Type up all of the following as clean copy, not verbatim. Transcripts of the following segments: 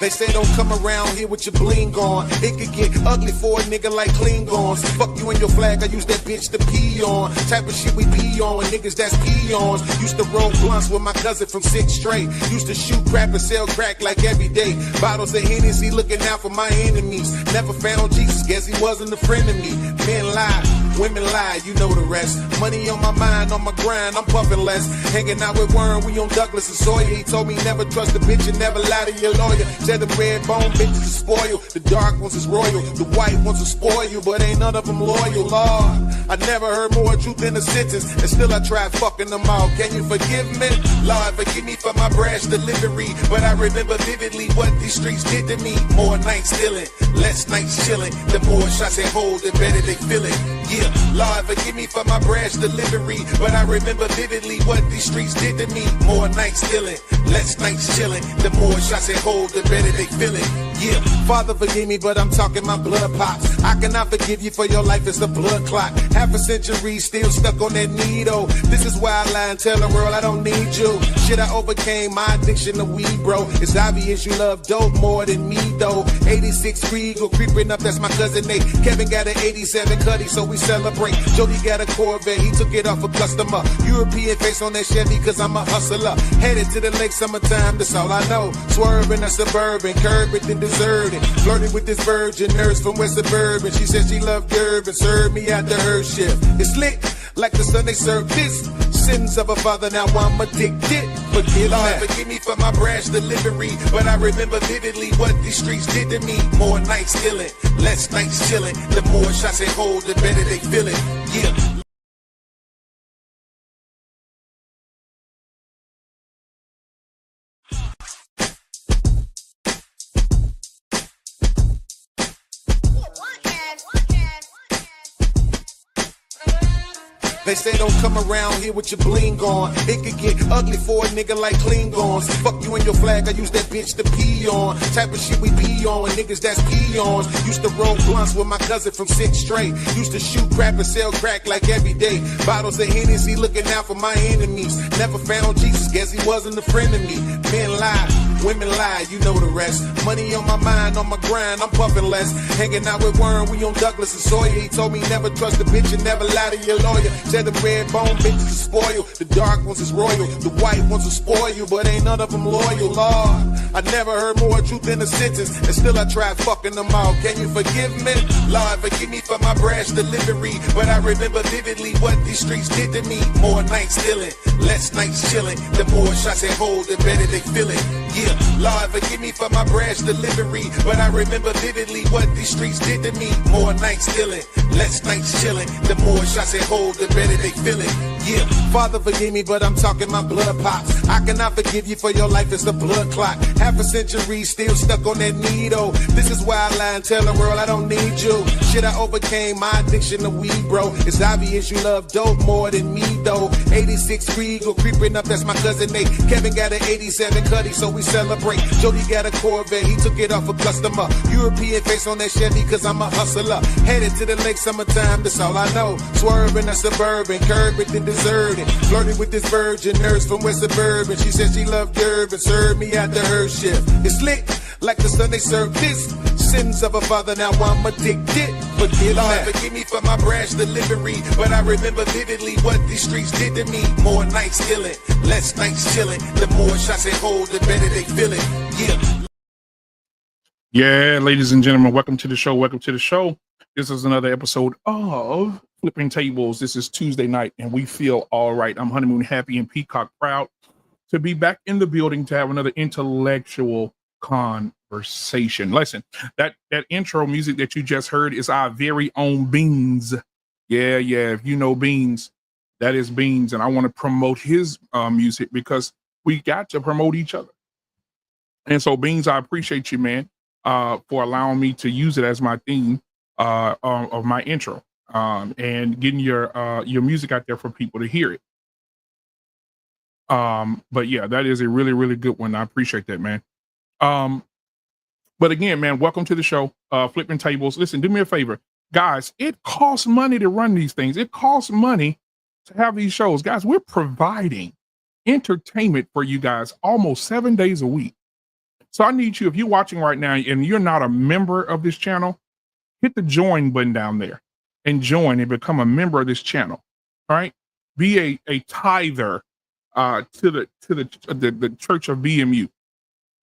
They say don't come around here with your bling on. It could get ugly for a nigga like Klingons. Fuck you and your flag, I use that bitch to pee on. Type of shit we be on with niggas that's peons. Used to roll blunts with my cousin from 6th straight. Used to shoot crap and sell crack like every day. Bottles of Hennessy looking out for my enemies. Never found Jesus, guess he wasn't a friend of me. Men lie, women lie, you know the rest. Money on my mind, on my grind, I'm puffing less. Hanging out with Warren, we on Douglas and Sawyer. He told me never trust a bitch and never lie to your lawyer. Said the red bone bitches is spoiled. The dark ones is royal. The white ones will spoil you, but ain't none of them loyal. Lord, I never heard more truth in a sentence, and still I tried fucking them all. Can you forgive me? Lord, forgive me for my brash delivery, but I remember vividly what these streets did to me. More nights stealing, less nights chilling. The more shots they hold, the better they feel it. Yeah, Lord, forgive me for my brash delivery, but I remember vividly what these streets did to me. More nights stealing, less nights chilling. The more shots they hold, the better they feel it. Yeah, Father, forgive me, but I'm talking my blood pops. I cannot forgive you for your life, it's a blood clot. Half a century still stuck on that needle. This is why I lie and tell the world I don't need you. Shit, I overcame my addiction to weed, bro. It's obvious you love dope more than me, though. 86 Regal creeping up, that's my cousin Nate. Kevin got an 87 Cuddy, so we celebrate. Jody got a Corvette, he took it off a customer. European face on that Chevy, cause I'm a hustler. Headed to the lake, summertime, that's all I know. Swerving a Suburban, curb it then deserted. Flirting with this virgin nurse from West Suburban. She said she loved Durban, served me after her shift. It's lit, like the Sunday service. Sins of a father, now I'm addicted. Forgive me, forgive me for my brash delivery, but I remember vividly what these streets did to me. More nights stealing, less nights chilling. The more shots they hold, the better they feel it. Yeah. They say don't come around here with your bling on. It could get ugly for a nigga like Klingons. Fuck you and your flag, I use that bitch to pee on. Type of shit we be on with niggas that's peons. Used to roll blunts with my cousin from 6th straight. Used to shoot crap and sell crack like every day. Bottles of Hennessy looking out for my enemies. Never found Jesus, guess he wasn't a friend of me. Men lie, women lie, you know the rest. Money on my mind, on my grind, I'm puffing less. Hanging out with Warren, we on Douglas and Sawyer. He told me never trust a bitch and never lie to your lawyer. Said the red bone bitches is spoiled. The dark ones is royal. The white ones will spoil you, but ain't none of them loyal. Lord, I never heard more truth in a sentence, and still I tried fucking them all. Can you forgive me? Lord, forgive me for my brash delivery, but I remember vividly what these streets did to me. More nights stealing, less nights chilling. The more shots they hold, the better they feel it. Yeah, Lord, forgive me for my brash delivery, but I remember vividly what these streets did to me. More nights stealing, less nights chilling. The more shots they hold, the better they feel it. Yeah, Father, forgive me, but I'm talking my blood pops. I cannot forgive you for your life, it's a blood clot. Half a century still stuck on that needle. This is why I lie and tell the world I don't need you. Shit, I overcame my addiction to weed, bro. It's obvious you love dope more than me, though. 86 Regal creeping up, that's my cousin Nate. Kevin got an 87 Cuddy, so we celebrate. Jody got a Corvette, he took it off a customer. European face on that Chevy, cause I'm a hustler. Headed to the lake, summertime, that's all I know. Swerving a Suburban, curb it then deserted. Flirting with this virgin nurse from West Suburban. She said she loved Durban, served me after her shift. It's lit, like the Sunday service. Sins of a father, now I'm addicted. Forgive me, forgive me for my brash delivery, but I remember vividly what these streets did to me. More nights stealing, less nights chilling. The more shots they hold, the better they feel it. Yeah. Yeah, ladies and gentlemen, welcome to the show. Welcome to the show. This is another episode of Flipping Tables. This is Tuesday night, and we feel all right. I'm honeymoon happy and peacock proud to be back in the building to have another intellectual conversation. Listen, that intro music that you just heard is our very own Beans. Yeah. If you know Beans, that is Beans, and I want to promote his music because we got to promote each other. And so, Beans, I appreciate you, man, for allowing me to use it as my theme of my intro, and getting your music out there for people to hear it. But yeah, that is a really, really good one. I appreciate that, man. But again, man, welcome to the show, Flipping Tables. Listen, do me a favor, guys. It costs money to run these things. It costs money to have these shows, guys. We're providing entertainment for you guys almost 7 days a week. So I need you, if you're watching right now and you're not a member of this channel, hit the join button down there and join and become a member of this channel. All right. Be a tither to the Church of BMU.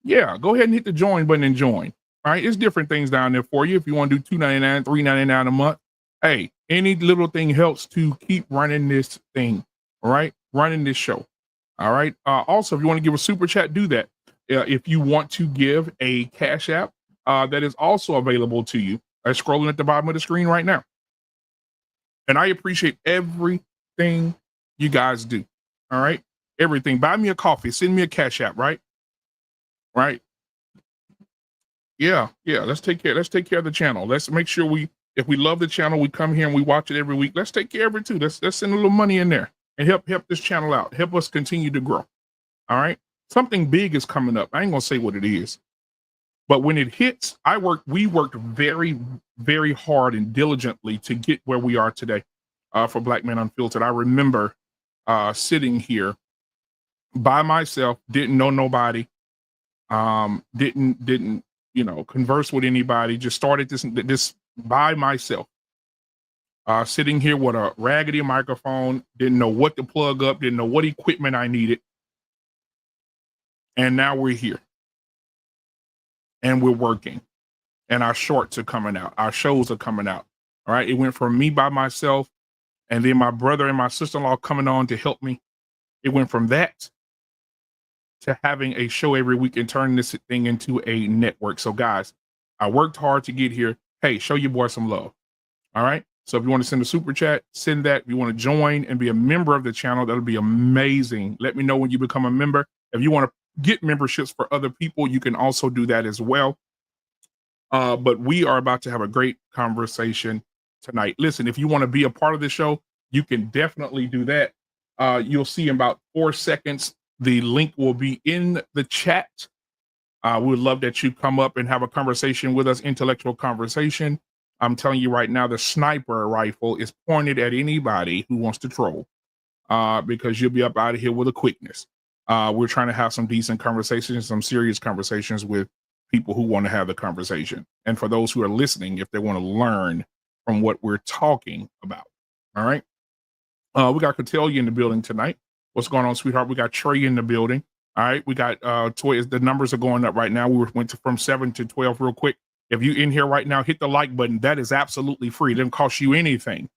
Yeah, go ahead and hit the join button and join. All right. It's different things down there for you. If you want to do $2.99, $3.99 a month. Hey, any little thing helps to keep running this thing. All right. Running this show. All right. Also, if you want to give a super chat, do that. If you want to give a Cash App, that is also available to you. Scrolling at the bottom of the screen right now. And I appreciate everything you guys do. All right. Everything. Buy me a coffee. Send me a Cash App, right? Right. Yeah. Let's take care of the channel. Let's make sure if we love the channel, we come here and we watch it every week. Let's take care of it too. Let's send a little money in there and help this channel out. Help us continue to grow. All right. Something big is coming up. I ain't gonna say what it is. But when it hits, we worked very, very hard and diligently to get where we are today for Black Men Unfiltered. I remember sitting here by myself, didn't know nobody, didn't converse with anybody, just started this by myself. Sitting here with a raggedy microphone, didn't know what to plug up, didn't know what equipment I needed. And now we're here. And we're working, and our shorts are coming out. Our shows are coming out. All right. It went from me by myself, and then my brother and my sister-in-law coming on to help me. It went from that to having a show every week and turning this thing into a network. So guys, I worked hard to get here. Hey, show your boy some love. All right. So if you want to send a super chat, send that. If you want to join and be a member of the channel, that'll be amazing. Let me know when you become a member. If you want to get memberships for other people, you can also do that as well. But we are about to have a great conversation tonight. Listen, if you want to be a part of the show, you can definitely do that. You'll see in about 4 seconds, the link will be in the chat. We would love that you come up and have a conversation with us, intellectual conversation. I'm telling you right now, the sniper rifle is pointed at anybody who wants to troll because you'll be up out of here with a quickness. We're trying to have some decent conversations, some serious conversations with people who want to have the conversation. And for those who are listening, if they want to learn from what we're talking about. All right. We got Catelia in the building tonight. What's going on, sweetheart? We got Trey in the building. All right. We got Toy. The numbers are going up right now. We went from 7 to 12 real quick. If you in here right now, hit the like button. That is absolutely free. It doesn't cost you anything.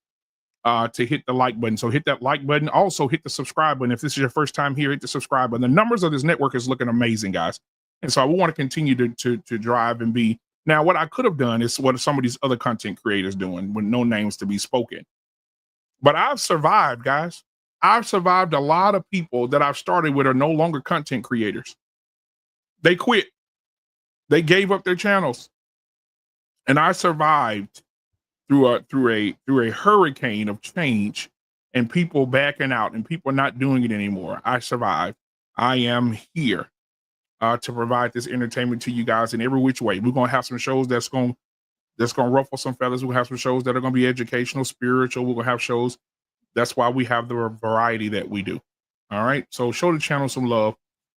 To hit the like button. So hit that like button. Also hit the subscribe button. If this is your first time here, hit the subscribe button. The numbers of this network is looking amazing, guys. And so I want to continue to drive and be. Now, what I could have done is what some of these other content creators doing with no names to be spoken. But I've survived, guys. I've survived a lot of people that I've started with are no longer content creators. They quit. They gave up their channels. And I survived through a hurricane of change and people backing out and people not doing it anymore. I survived. I am here to provide this entertainment to you guys in every which way. We're gonna have some shows that's gonna ruffle some feathers. We'll have some shows that are gonna be educational, spiritual. We're gonna have shows. That's why we have the variety that we do. All right. So show the channel some love.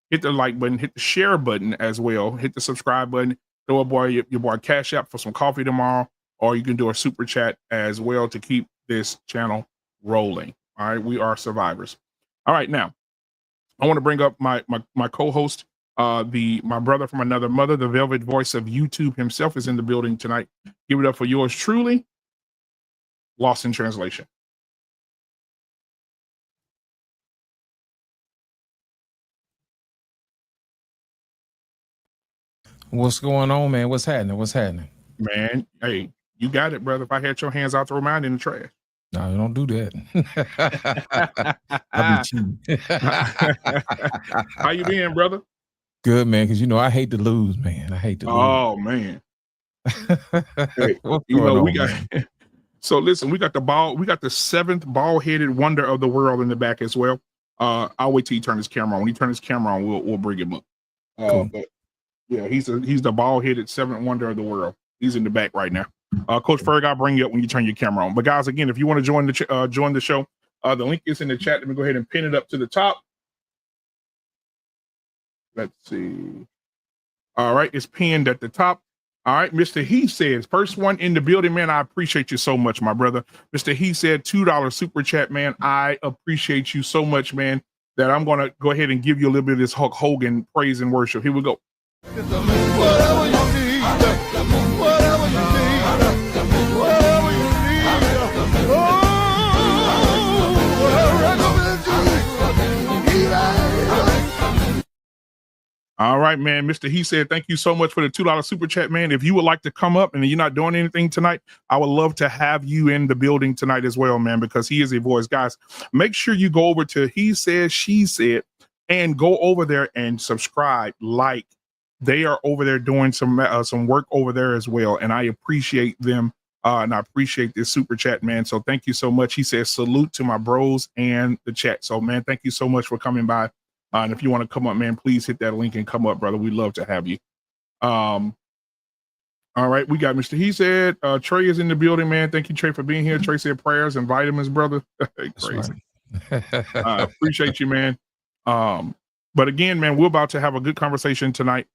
Hit the like button. Hit the share button as well. Hit the subscribe button. Throw your boy Cash App for some coffee tomorrow. Or you can do a super chat as well to keep this channel rolling. All right, we are survivors. All right, now I want to bring up my co-host, my brother from another mother, the velvet voice of YouTube himself is in the building tonight. Give it up for yours truly, Lost in Translation. What's going on, man? What's happening? Man, hey, you got it, brother. If I had your hands, I'll throw mine in the trash. No, don't do that. I'll be cheating. How you been, brother? Good, man, because I hate to lose, man. I hate to lose. Oh, man. Hey, What's going on, we got so listen, we got the 7th ball-headed wonder of the world in the back as well. I'll wait till he turn his camera on. When he turn his camera on, we'll bring him up. Cool. But yeah, he's the ball-headed 7th wonder of the world. He's in the back right now. Coach Ferg, I'll bring you up when you turn your camera on. But guys, again, if you want to join the show, the link is in the chat. Let me go ahead and pin it up to the top. Let's see. All right, it's pinned at the top. All right, Mr. He says, first one in the building, man. I appreciate you so much, my brother. Mr. He said, $2 super chat, man. I appreciate you so much, man, that I'm going to go ahead and give you a little bit of this Hulk Hogan praise and worship. Here we go. Whatever you need, whatever you need, whatever you need. All right, man. Mr. He said, thank you so much for the $2 super chat, man. If you would like to come up and you're not doing anything tonight, I would love to have you in the building tonight as well, man, because he is a voice. Guys, make sure you go over to He Said, She Said, and go over there and subscribe, like. They are over there doing some work over there as well, and I appreciate them, and I appreciate this super chat, man. So thank you so much. He says, salute to my bros and the chat. So, man, thank you so much for coming by. And if you want to come up, man, please hit that link and come up, brother. We'd love to have you. All right, we got Mr. He said, Trey is in the building, man. Thank you, Trey, for being here. Trey said prayers and vitamins, brother. Crazy. Appreciate you, man. But again, man, we're about to have a good conversation tonight.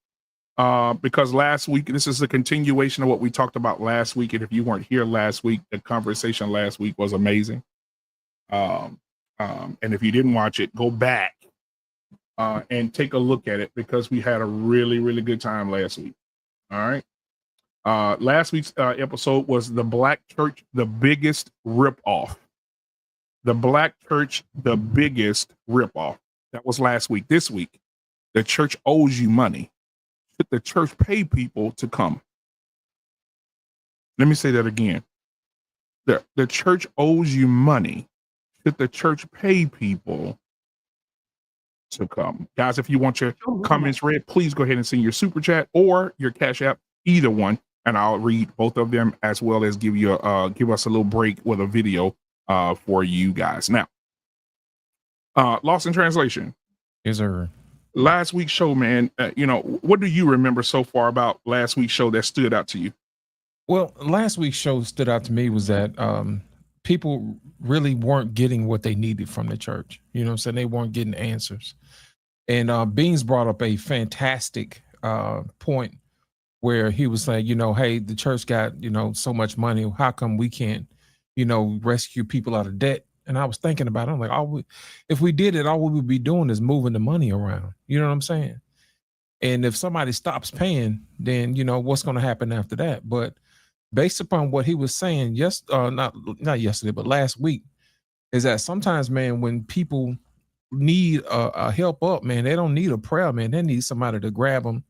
Because last week, this is a continuation of what we talked about last week. And if you weren't here last week, the conversation last week was amazing. And if you didn't watch it, go back and take a look at it, because we had a really, really good time last week. All right. Last week's episode was the Black Church, the biggest ripoff. The Black Church, the biggest ripoff. That was last week. This week, the church owes you money. Should the church pay people to come? Let me say that again. The church owes you money. Should the church pay people to come? Guys, if you want your comments read, please go ahead and send your super chat or your Cash App, either one, and I'll read both of them, as well as give us a little break with a video for you guys. Now, lost in translation. Yes, sir. Last week's show, man, what do you remember so far about last week's show that stood out to you? Well, last week's show stood out to me was that people really weren't getting what they needed from the church. You know what I'm saying? They weren't getting answers. And Beans brought up a fantastic point where he was saying, hey, the church got, so much money. How come we can't, rescue people out of debt? And I was thinking about it. I'm like, if we did it, all we would be doing is moving the money around. You know what I'm saying? And if somebody stops paying, then, what's going to happen after that? But based upon what he was saying, not yesterday, but last week, is that sometimes, man, when people need a help up, man, they don't need a prayer, man. They need somebody to grab them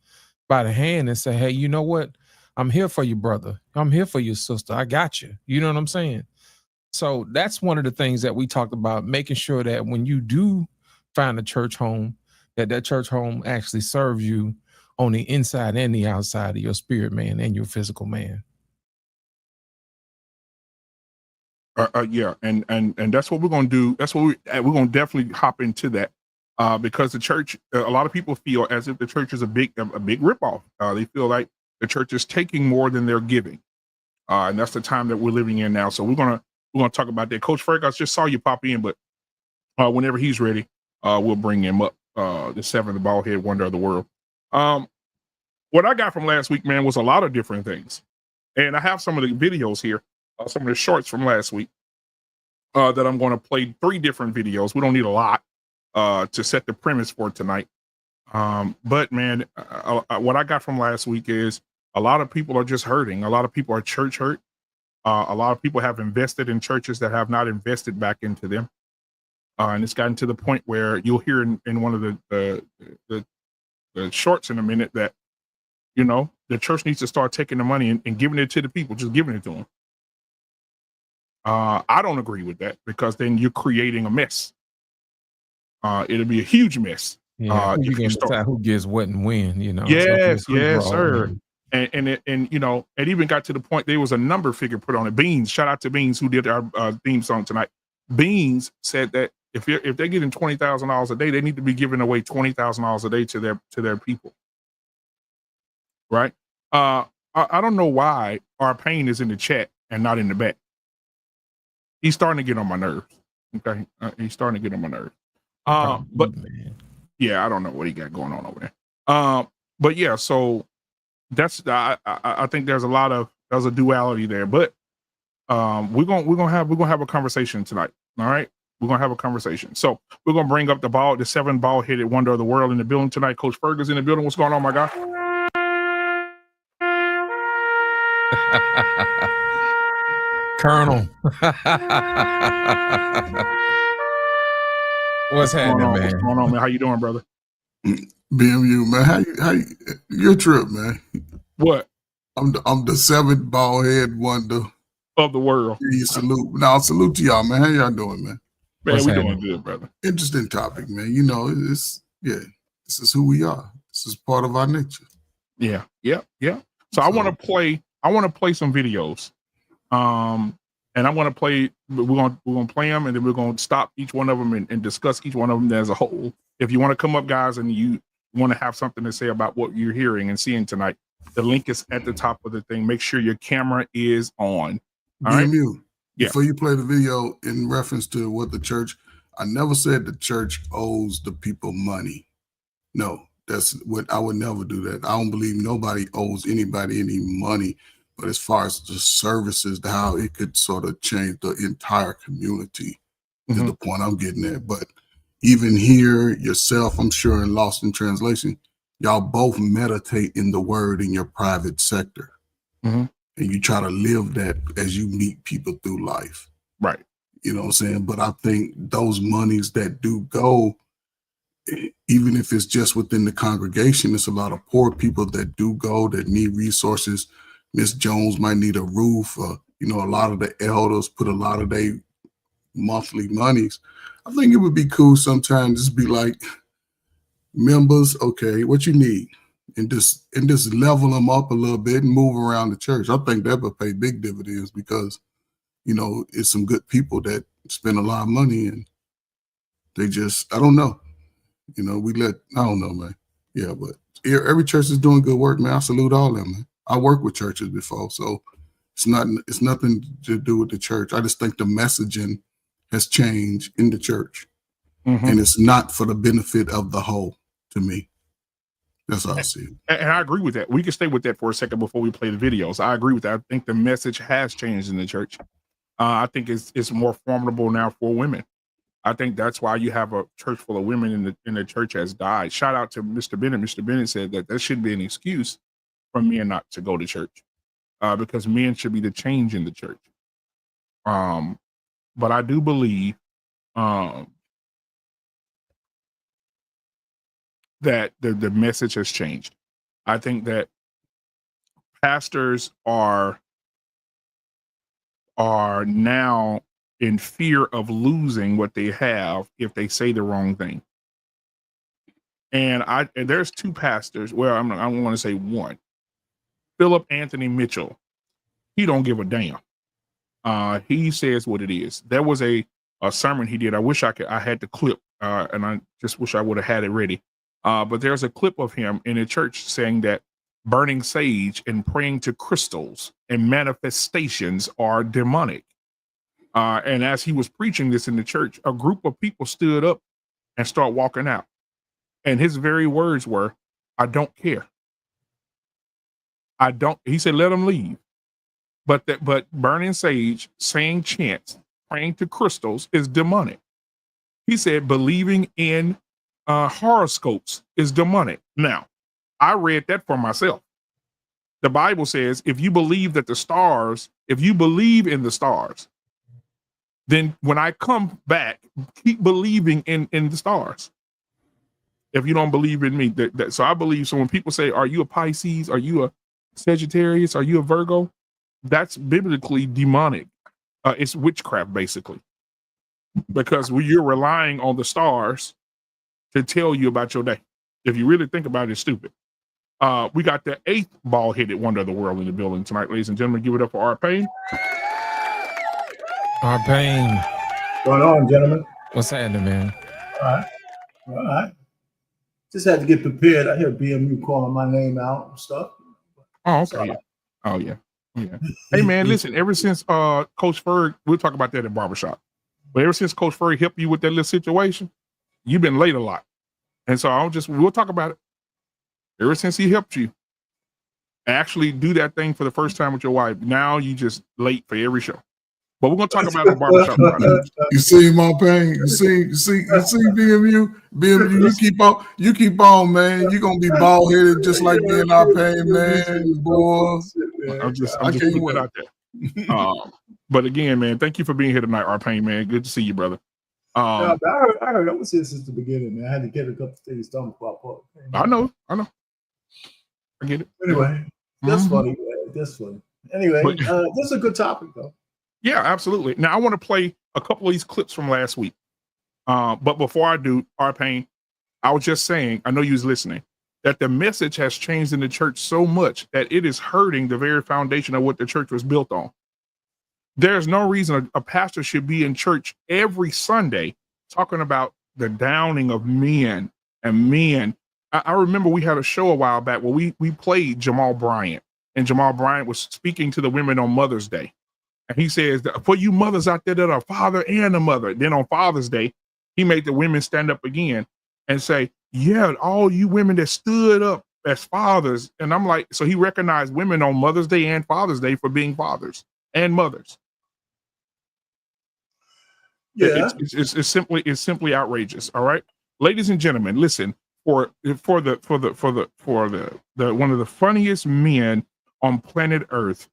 by the hand and say, hey, you know what? I'm here for you, brother. I'm here for you, sister. I got you. You know what I'm saying? So that's one of the things that we talked about, making sure that when you do find a church home, that church home actually serves you on the inside and the outside of your spirit, man, and your physical man. Yeah, and that's what we're going to do. That's what we're going to definitely hop into that, because the church, a lot of people feel as if the church is a big ripoff. They feel like the church is taking more than they're giving, and that's the time that we're living in now. So we're gonna talk about that. Coach Frank, I just saw you pop in, but whenever he's ready, we'll bring him up. The seventh bald head wonder of the world. What I got from last week, man, was a lot of different things, and I have some of the videos here, some of the shorts from last week that I'm going to play. 3 different videos. We don't need a lot to set the premise for tonight. But man, what I got from last week is a lot of people are just hurting. A lot of people are church hurt. A lot of people have invested in churches that have not invested back into them. And it's gotten to the point where you'll hear in one of the shorts in a minute that, the church needs to start taking the money and giving it to the people, just giving it to them. I don't agree with that, because then you're creating a mess. It'll be a huge mess. Yeah, if you decide who gets what and when, Yes, sir. And it even got to the point there was a number figure put on it. Beans, shout out to Beans, who did our theme song tonight. Beans said that if they're getting $20,000 a day, they need to be giving away $20,000 a day to their people. Right? I don't know why our pain is in the chat and not in the back. He's starting to get on my nerves. Okay, he's starting to get on my nerves. But yeah, I don't know what he got going on over there. But yeah, so that's I think there's a duality there, but we're gonna have a conversation tonight. All right, we're gonna have a conversation. So we're gonna bring up the 7 ball headed wonder of the world in the building tonight. Coach Fergus in the building. What's going on, my guy? Colonel. What's happening, man? What's going on, man? How you doing, brother? BMU, man. How you your trip, man? What? I'm the 7th ball head wonder of the world. Salute. Now, salute to y'all, man. How y'all doing, man? Man, we doing good, brother. Interesting topic, man. You know, this is who we are. This is part of our nature. Yeah. So I want to play some videos. And I want to play. We're gonna play them, and then we're gonna stop each one of them and discuss each one of them as a whole. If you want to come up, guys, and you want to have something to say about what you're hearing and seeing tonight, the link is at the top of the thing. Make sure your camera is on. All right. Before you play the video in reference to what the church, I never said the church owes the people money. No, that's what I would never do that. I don't believe nobody owes anybody any money. But as far as the services, how it could sort of change the entire community is the point I'm getting at. But even here, yourself, I'm sure in Lost in Translation, y'all both meditate in the word in your private sector. And you try to live that as you meet people through life. Right. You know what I'm saying? But I think those monies that do go, even if it's just within the congregation, it's a lot of poor people that do go that need resources. Miss Jones might need a roof. A lot of the elders put a lot of their monthly monies. I think it would be cool sometimes just be like, members, okay, what you need? And just level them up a little bit and move around the church. I think that would pay big dividends because, it's some good people that spend a lot of money and they just, I don't know. I don't know, man. Yeah, but every church is doing good work, man. I salute all of them, man. I worked with churches before, so it's nothing to do with the church. I just think the messaging has changed in the church, and it's not for the benefit of the whole. To me, that's how I see it. And I agree with that. We can stay with that for a second before we play the videos. I agree with that. I think the message has changed in the church. I think it's more formidable now for women. I think that's why you have a church full of women in the church has died. Shout out to Mr. Bennett. Mr. Bennett said that shouldn't be an excuse for men not to go to church, because men should be the change in the church. But I do believe that the message has changed. I think that pastors are now in fear of losing what they have if they say the wrong thing. And there's 2 pastors. Well, I want to say one. Philip Anthony Mitchell, he don't give a damn. He says what it is. There was a sermon he did. I wish I had the clip, and I just wish I would have had it ready. But there's a clip of him in a church saying that burning sage and praying to crystals and manifestations are demonic. And as he was preaching this in the church, a group of people stood up and start walking out. And his very words were, "I don't care. He said, let them leave. But burning sage, saying chants, praying to crystals is demonic. He said, believing in horoscopes is demonic. Now, I read that for myself. The Bible says, if you believe in the stars, then when I come back, keep believing in the stars. If you don't believe in me, so I believe. So when people say, are you a Pisces? Are you a Sagittarius? Are you a Virgo? That's biblically demonic. It's witchcraft, basically, because you're relying on the stars to tell you about your day. If you really think about it, it's stupid. We got the 8th ball-headed wonder of the world in the building tonight, ladies and gentlemen. Give it up for Art Payne. Art Payne. What's going on, gentlemen? What's happening, man? All right. Just had to get prepared. I hear BMU calling my name out and stuff. Oh, okay. Yeah. Oh, yeah. Hey, man, listen, ever since Coach Ferg, we'll talk about that at barbershop, but ever since Coach Ferg helped you with that little situation, you've been late a lot. And so we'll talk about it. Ever since he helped you actually do that thing for the first time with your wife, now you just late for every show. But we're gonna talk about the barbershop. You see my pain. You see BMU. You keep on, man. You're gonna be bald headed just like me in our pain, man. Boy. I'm just putting it out there. But again, man, thank you for being here tonight, Arpain, man. Good to see you, brother. I heard I was here since the beginning, man. I had to get a couple things done before I I know. I get it. Anyway, that's funny. Man. That's funny. Anyway, this is a good topic, though. Yeah, absolutely. Now I want to play a couple of these clips from last week. But before I do, Arpain, I was just saying, I know you was listening, that the message has changed in the church so much that it is hurting the very foundation of what the church was built on. There's no reason a pastor should be in church every Sunday talking about the downing of men and men. I remember we had a show a while back where we played Jamal Bryant, and Jamal Bryant was speaking to the women on Mother's Day. And he says, that for you mothers out there that are father and a mother, then on Father's Day, he made the women stand up again and say, yeah, all you women that stood up as fathers. And I'm like, so he recognized women on Mother's Day and Father's Day for being fathers and mothers. Yeah, it's simply outrageous. All right, ladies and gentlemen, listen, for the one of the funniest men on planet Earth.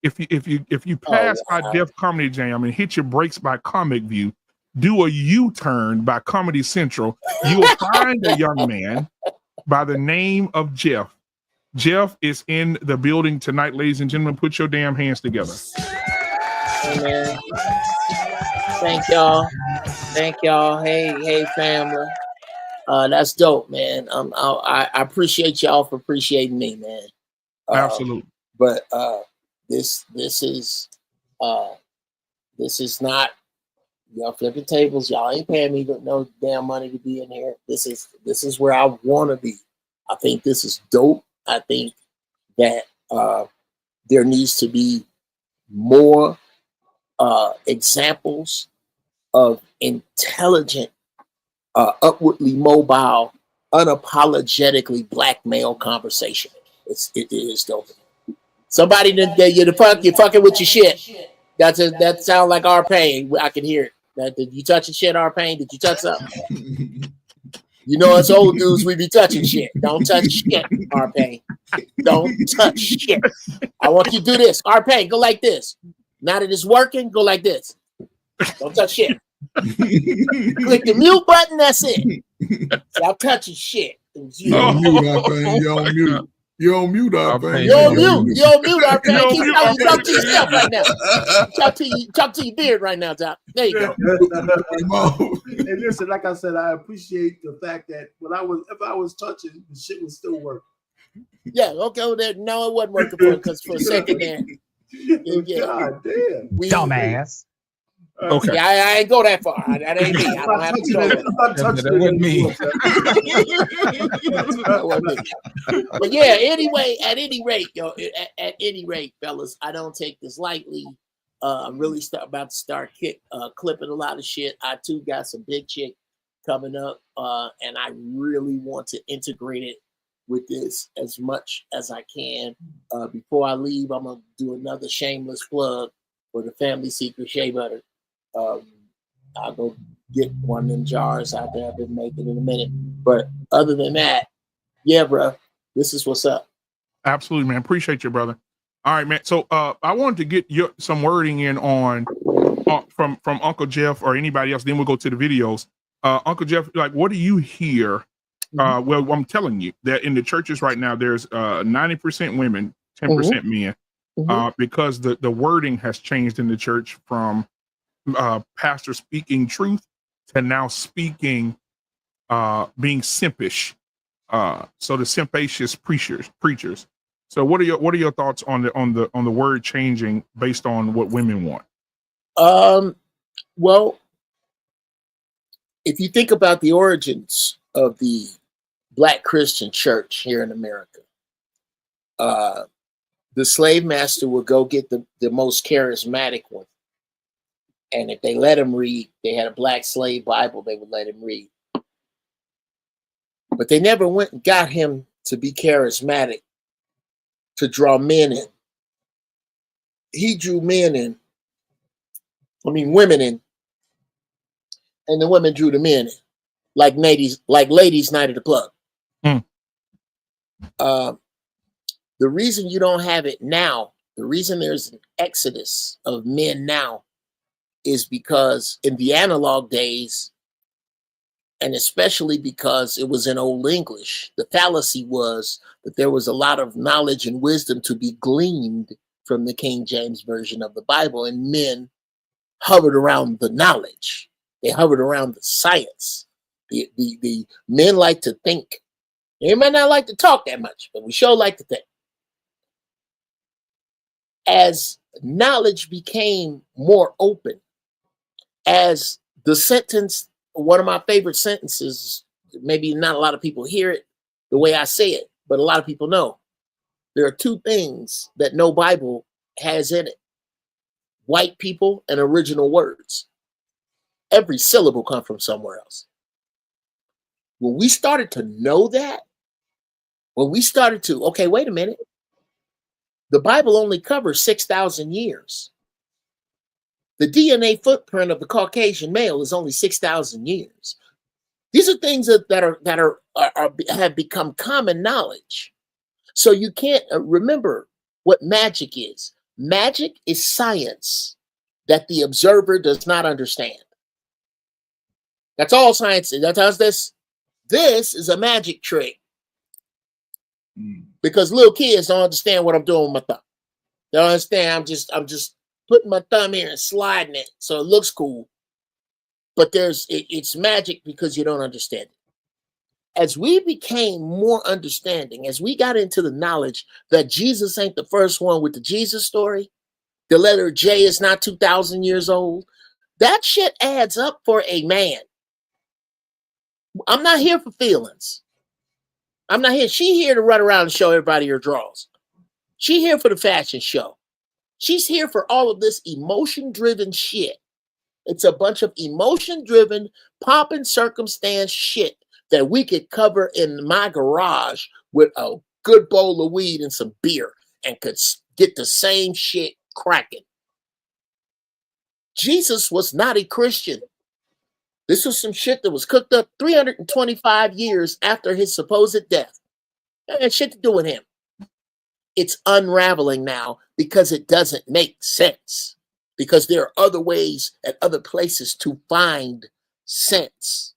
If you pass our Def Comedy Jam and hit your brakes by Comic View, do a U-turn by Comedy Central, you will find a young man by the name of Jeff. Jeff is in the building tonight, ladies and gentlemen. Put your damn hands together. Hey, man. Thank y'all. Hey, family. That's dope, man. I appreciate y'all for appreciating me, man. Absolutely. But this is not y'all flipping tables. Y'all ain't paying me no damn money to be in here. This is where I want to be. I think this is dope. I think that there needs to be more examples of intelligent, upwardly mobile, unapologetically black male conversation. It is dope. Somebody you're fucking with your shit. That sounds like our pain. I can hear it. Did you touch your shit, our pain? Did you touch something? You know, us old dudes, we be touching shit. Don't touch shit, our pain. Don't touch shit. I want you to do this. Our pain, go like this. Now that it's working, go like this. Don't touch shit. Click the mute button, that's it. Stop touching shit. You on mute, our pain. You on mute. You on mute, our pain. You on mute, our pain. Talk to yourself right now. Talk to your beard right now, Doc. There you go. And listen, like I said, I appreciate the fact that if I was touching, the shit was still working. Yeah, okay. There. No, it wasn't working because for a second there. Yeah. God damn. Dumbass. Okay. Yeah, I ain't go that far. That ain't me. I don't have to go there. That wasn't me. That wasn't me. But yeah, anyway, at any rate, fellas, I don't take this lightly. I'm really about to start clipping a lot of shit. I too got some big chick coming up, and I really want to integrate it with this as much as I can. Before I leave, I'm gonna do another shameless plug for the Family Secret Shea Butter. I'll go get one of them jars out there. I've been making in a minute. But other than that, yeah, bro, this is what's up. Absolutely, man. Appreciate you, brother. All right, man. So I wanted to get some wording in on from Uncle Jeff or anybody else. Then we'll go to the videos. Uncle Jeff, like, what do you hear? Well, I'm telling you that in the churches right now, there's 90% women, 10% men, because the wording has changed in the church from pastor speaking truth to now speaking being simpish. So the simpacious preachers. So what are your thoughts on the word changing based on what women want? Well, if you think about the origins of the Black Christian church here in America, the slave master would go get the most charismatic one. And if they let him read, they had a Black slave Bible, they would let him read. But they never went and got him to be charismatic, to draw men in. He drew men in, women in, and the women drew the men in, like ladies night at the club. The reason you don't have it now, the reason there's an exodus of men now, is because in the analog days, and especially because it was in Old English, the fallacy was that there was a lot of knowledge and wisdom to be gleaned from the King James Version of the Bible, and men hovered around the knowledge. They hovered around the science. The men like to think. They might not like to talk that much, but we sure like to think. As knowledge became more open, as the sentence, one of my favorite sentences, maybe not a lot of people hear it the way I say it, but a lot of people know. There are two things that no Bible has in it: white people and original words. Every syllable comes from somewhere else. When we started to know that, when we started to, okay, wait a minute, the Bible only covers 6,000 years. The DNA footprint of the Caucasian male is only 6,000 years. These are things that have become common knowledge. So you can't remember what magic is. Magic is science that the observer does not understand. That's all science is. That's this. This is a magic trick. Because little kids don't understand what I'm doing with my thumb. They don't understand. I'm just putting my thumb here and sliding it so it looks cool. But it's magic because you don't understand it. As we became more understanding, as we got into the knowledge that Jesus ain't the first one with the Jesus story, the letter J is not 2,000 years old, that shit adds up for a man. I'm not here for feelings. I'm not here. She here to run around and show everybody her drawers. She here for the fashion show. She's here for all of this emotion-driven shit. It's a bunch of emotion-driven, pomp and circumstance shit that we could cover in my garage with a good bowl of weed and some beer and could get the same shit cracking. Jesus was not a Christian. This was some shit that was cooked up 325 years after his supposed death. That had shit to do with him. It's unraveling now because it doesn't make sense. Because there are other ways at other places to find sense,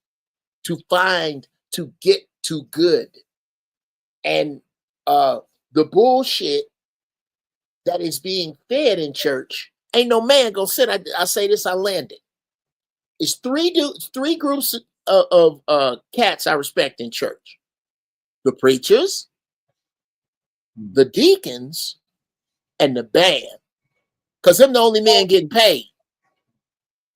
to get to good. And the bullshit that is being fed in church, ain't no man gonna sit. I say this, I landed. It's three groups of cats I respect in church: the preachers, the deacons, and the band. Because them the only men getting paid.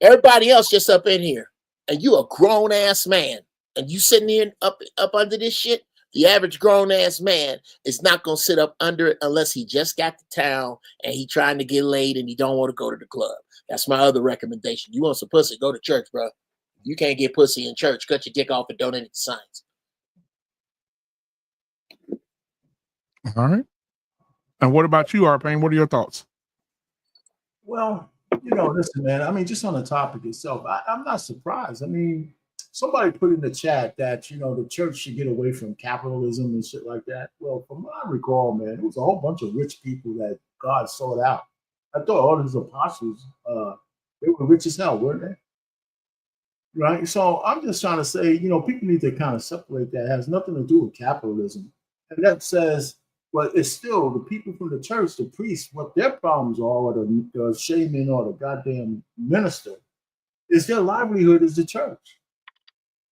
Everybody else just up in here. And you a grown ass man. And you sitting here up under this shit. The average grown ass man is not gonna sit up under it unless he just got to town and he trying to get laid and he don't want to go to the club. That's my other recommendation. You want some pussy, go to church, bro. You can't get pussy in church. Cut your dick off and donate it to science. All right. And what about you, Arpain? What are your thoughts? Well, listen, man. I mean, just on the topic itself, I'm not surprised. I mean, somebody put in the chat that the church should get away from capitalism and shit like that. Well, from what I recall, man, it was a whole bunch of rich people that God sought out. I thought all these apostles, they were rich as hell, weren't they? Right. So I'm just trying to say, people need to kind of separate that. It has nothing to do with capitalism, and that says. But it's still the people from the church, the priests, what their problems are, or the shaman or the goddamn minister, is their livelihood is the church.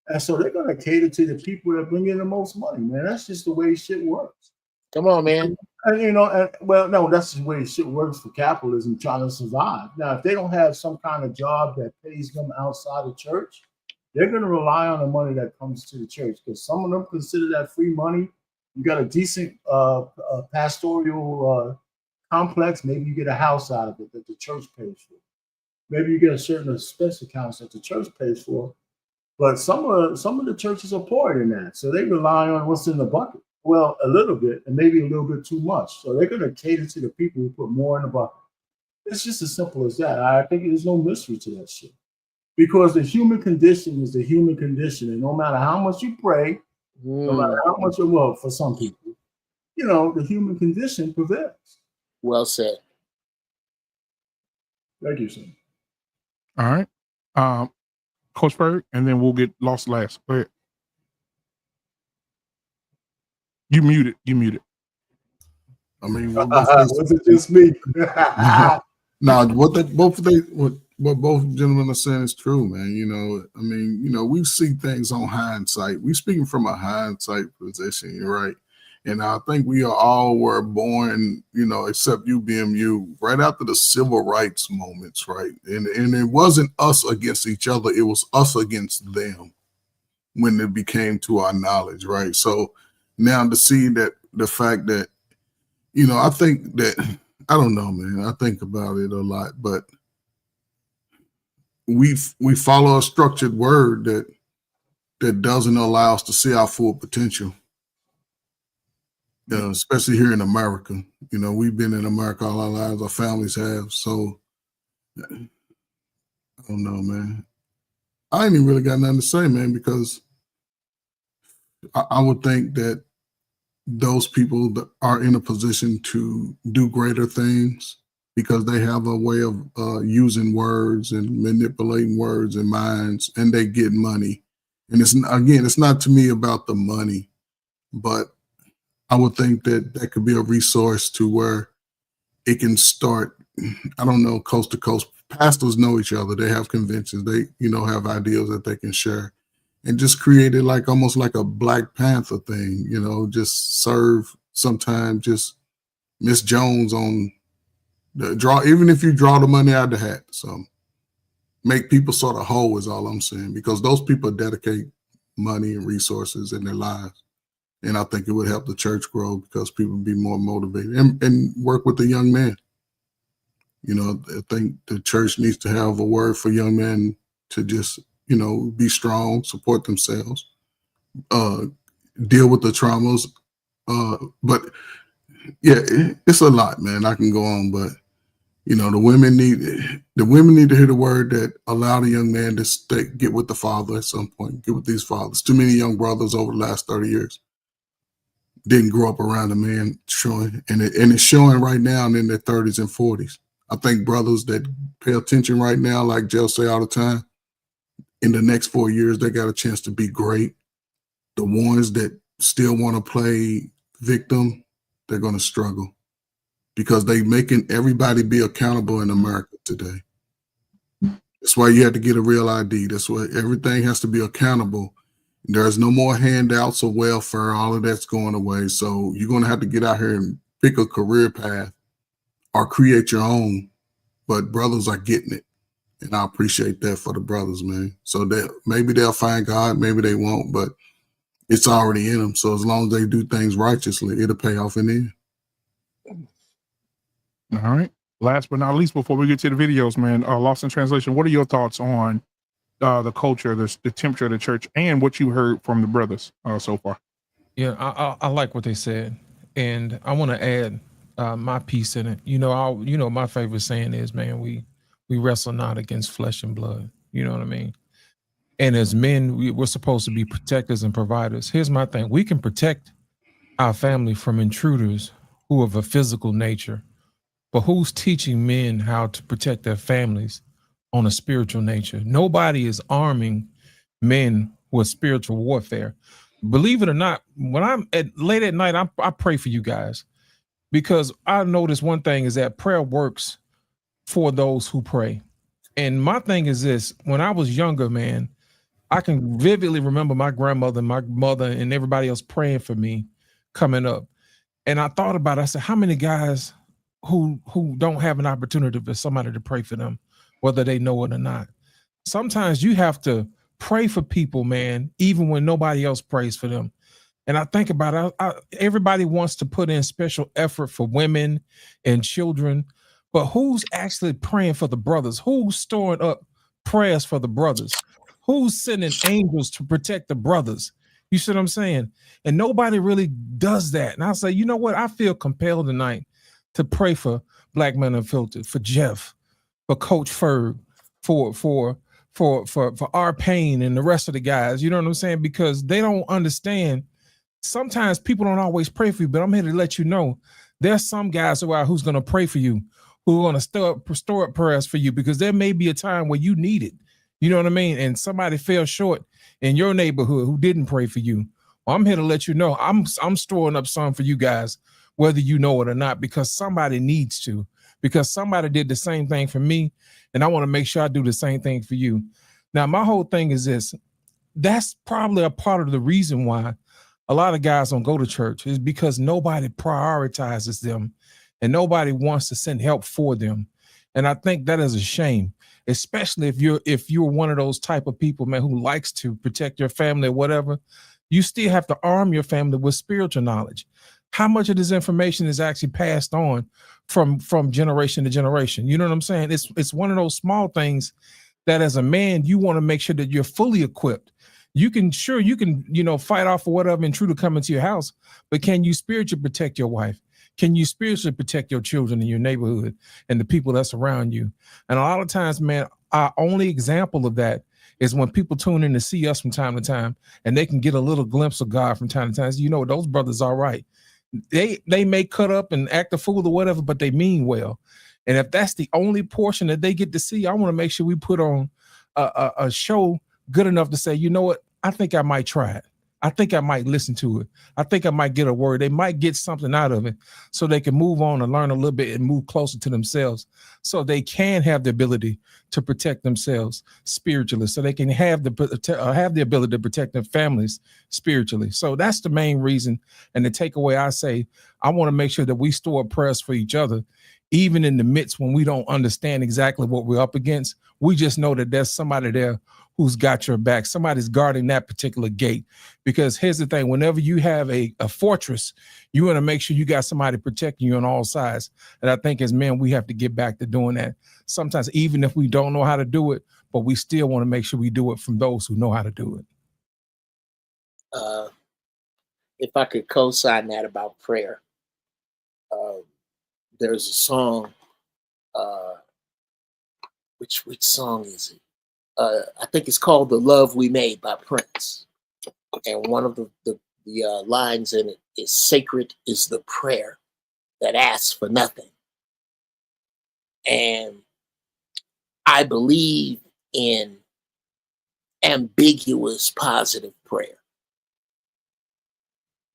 And so they're going to cater to the people that bring in the most money, man. That's just the way shit works. Come on, man. And, no, that's the way shit works for capitalism, trying to survive. Now, if they don't have some kind of job that pays them outside the church, they're going to rely on the money that comes to the church, because some of them consider that free money. You got a decent pastoral complex, maybe you get a house out of it that the church pays for. Maybe you get a certain expense accounts that the church pays for. But some of the churches are poorer than that, so they rely on what's in the bucket. Well, a little bit, and maybe a little bit too much. So they're going to cater to the people who put more in the bucket. It's just as simple as that. I think there's no mystery to that shit. Because the human condition is the human condition. And no matter how much you pray, no matter how much you love for some people, you know, the human condition prevails. Well said. Thank you, sir. All right. Coach Berg, and then we'll get lost last. Go ahead. You muted. I mean, was it just me? Now, what both gentlemen are saying is true, man. You know, I mean, you know, we see things on hindsight. We speaking from a hindsight position, you're right. And I think we all were born, you know, except you, BMU, right after the civil rights moments, right? And it wasn't us against each other; it was us against them when it became to our knowledge, right? So now to see that the fact that, you know, I think that, I don't know, man. I think about it a lot, but we follow a structured word that doesn't allow us to see our full potential. Especially here in America. You know, we've been in America all our lives, our families have. So I don't know, man. I ain't even really got nothing to say, man, because I would think that those people that are in a position to do greater things because they have a way of using words and manipulating words and minds, and they get money. And it's not to me about the money, but I would think that could be a resource to where it can start, I don't know, coast to coast. Pastors know each other. They have conventions. They, you know, have ideas that they can share. And just create it like almost like a Black Panther thing, you know, just serve sometimes just Miss Jones on the draw, even if you draw the money out of the hat. So make people sort of whole is all I'm saying, because those people dedicate money and resources in their lives. And I think it would help the church grow because people would be more motivated and work with the young man. You know, I think the church needs to have a word for young men to just, you know, be strong, support themselves, deal with the traumas. But yeah, it's a lot, man. I can go on, but you know, the women need to hear the word that allow the young man to get with the father at some point, get with these fathers. Too many young brothers over the last 30 years didn't grow up around a man showing, and it's showing right now in their 30s and 40s. I think brothers that pay attention right now, like Joe say all the time, in the next 4 years, they got a chance to be great. The ones that still want to play victim, they're going to struggle because they making everybody be accountable in America today. That's why you have to get a real ID. That's why everything has to be accountable. There's no more handouts or welfare. All of that's going away. So you're going to have to get out here and pick a career path or create your own. But brothers are getting it. And I appreciate that for the brothers, man. So that maybe they'll find God, maybe they won't, but it's already in them. So as long as they do things righteously, it'll pay off in the end. All right. Last but not least, before we get to the videos, man, Lost in Translation, what are your thoughts on the culture, the temperature of the church, and what you heard from the brothers so far? Yeah, I like what they said, and I want to add my piece in it. You know, my favorite saying is, man, we wrestle not against flesh and blood. You know what I mean? And as men, we're supposed to be protectors and providers. Here's my thing: we can protect our family from intruders who are of a physical nature, but who's teaching men how to protect their families on a spiritual nature? Nobody is arming men with spiritual warfare. Believe it or not, when I'm late at night, I pray for you guys, because I notice one thing is that prayer works for those who pray. And my thing is this: when I was younger, man, I can vividly remember my grandmother, my mother, and everybody else praying for me coming up. And I thought about it. I said, how many guys who don't have an opportunity for somebody to pray for them, whether they know it or not? Sometimes you have to pray for people, man, even when nobody else prays for them. And I think about it, everybody wants to put in special effort for women and children, but who's actually praying for the brothers? Who's storing up prayers for the brothers? Who's sending angels to protect the brothers? You see what I'm saying? And nobody really does that. And I say, you know what? I feel compelled tonight to pray for Black Men Unfiltered, for Jeff, for Coach Ferg, for our Payne and the rest of the guys. You know what I'm saying? Because they don't understand. Sometimes people don't always pray for you, but I'm here to let you know there's some guys who's going to pray for you, who are going to store up prayers for you, because there may be a time where you need it. You know what I mean? And somebody fell short in your neighborhood who didn't pray for you. Well, I'm here to let you know I'm storing up some for you guys, whether you know it or not, because somebody needs to, because somebody did the same thing for me, and I want to make sure I do the same thing for you. Now, my whole thing is this. That's probably a part of the reason why a lot of guys don't go to church, is because nobody prioritizes them and nobody wants to send help for them. And I think that is a shame, especially if you're one of those type of people, man, who likes to protect your family or whatever. You still have to arm your family with spiritual knowledge. How much of this information is actually passed on from generation to generation? You know what I'm saying? It's one of those small things that as a man, you want to make sure that you're fully equipped. You can, fight off or whatever intruder come into your house, but can you spiritually protect your wife? Can you spiritually protect your children in your neighborhood and the people that's around you? And a lot of times, man, our only example of that is when people tune in to see us from time to time, and they can get a little glimpse of God from time to time. So, those brothers are right. They may cut up and act a fool or whatever, but they mean well. And if that's the only portion that they get to see, I want to make sure we put on a show good enough to say, you know what, I think I might try it. I think I might listen to it. I think I might get a word. They might get something out of it so they can move on and learn a little bit and move closer to themselves, so they can have the ability to protect themselves spiritually, so they can have the ability to protect their families spiritually. So that's the main reason. And the takeaway, I say, I want to make sure that we store prayers for each other, even in the midst when we don't understand exactly what we're up against. We just know that there's somebody there who's got your back. Somebody's guarding that particular gate. Because here's the thing, whenever you have a fortress, you want to make sure you got somebody protecting you on all sides. And I think as men, we have to get back to doing that. Sometimes, even if we don't know how to do it, but we still want to make sure we do it from those who know how to do it. If I could co-sign that about prayer, there's a song, which song is it? I think it's called "The Love We Made" by Prince, and one of the lines in it is, "Sacred is the prayer that asks for nothing." And I believe in ambiguous positive prayer.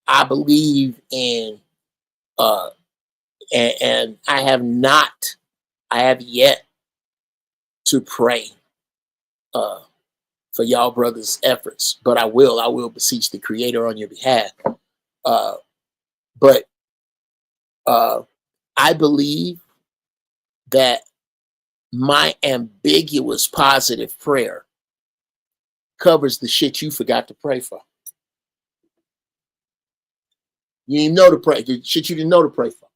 I believe in, and I have yet to pray for y'all brothers' efforts, but I will beseech the Creator on your behalf. But I believe that my ambiguous positive prayer covers the shit you forgot to pray for. You didn't know to pray. The shit you didn't know to pray for.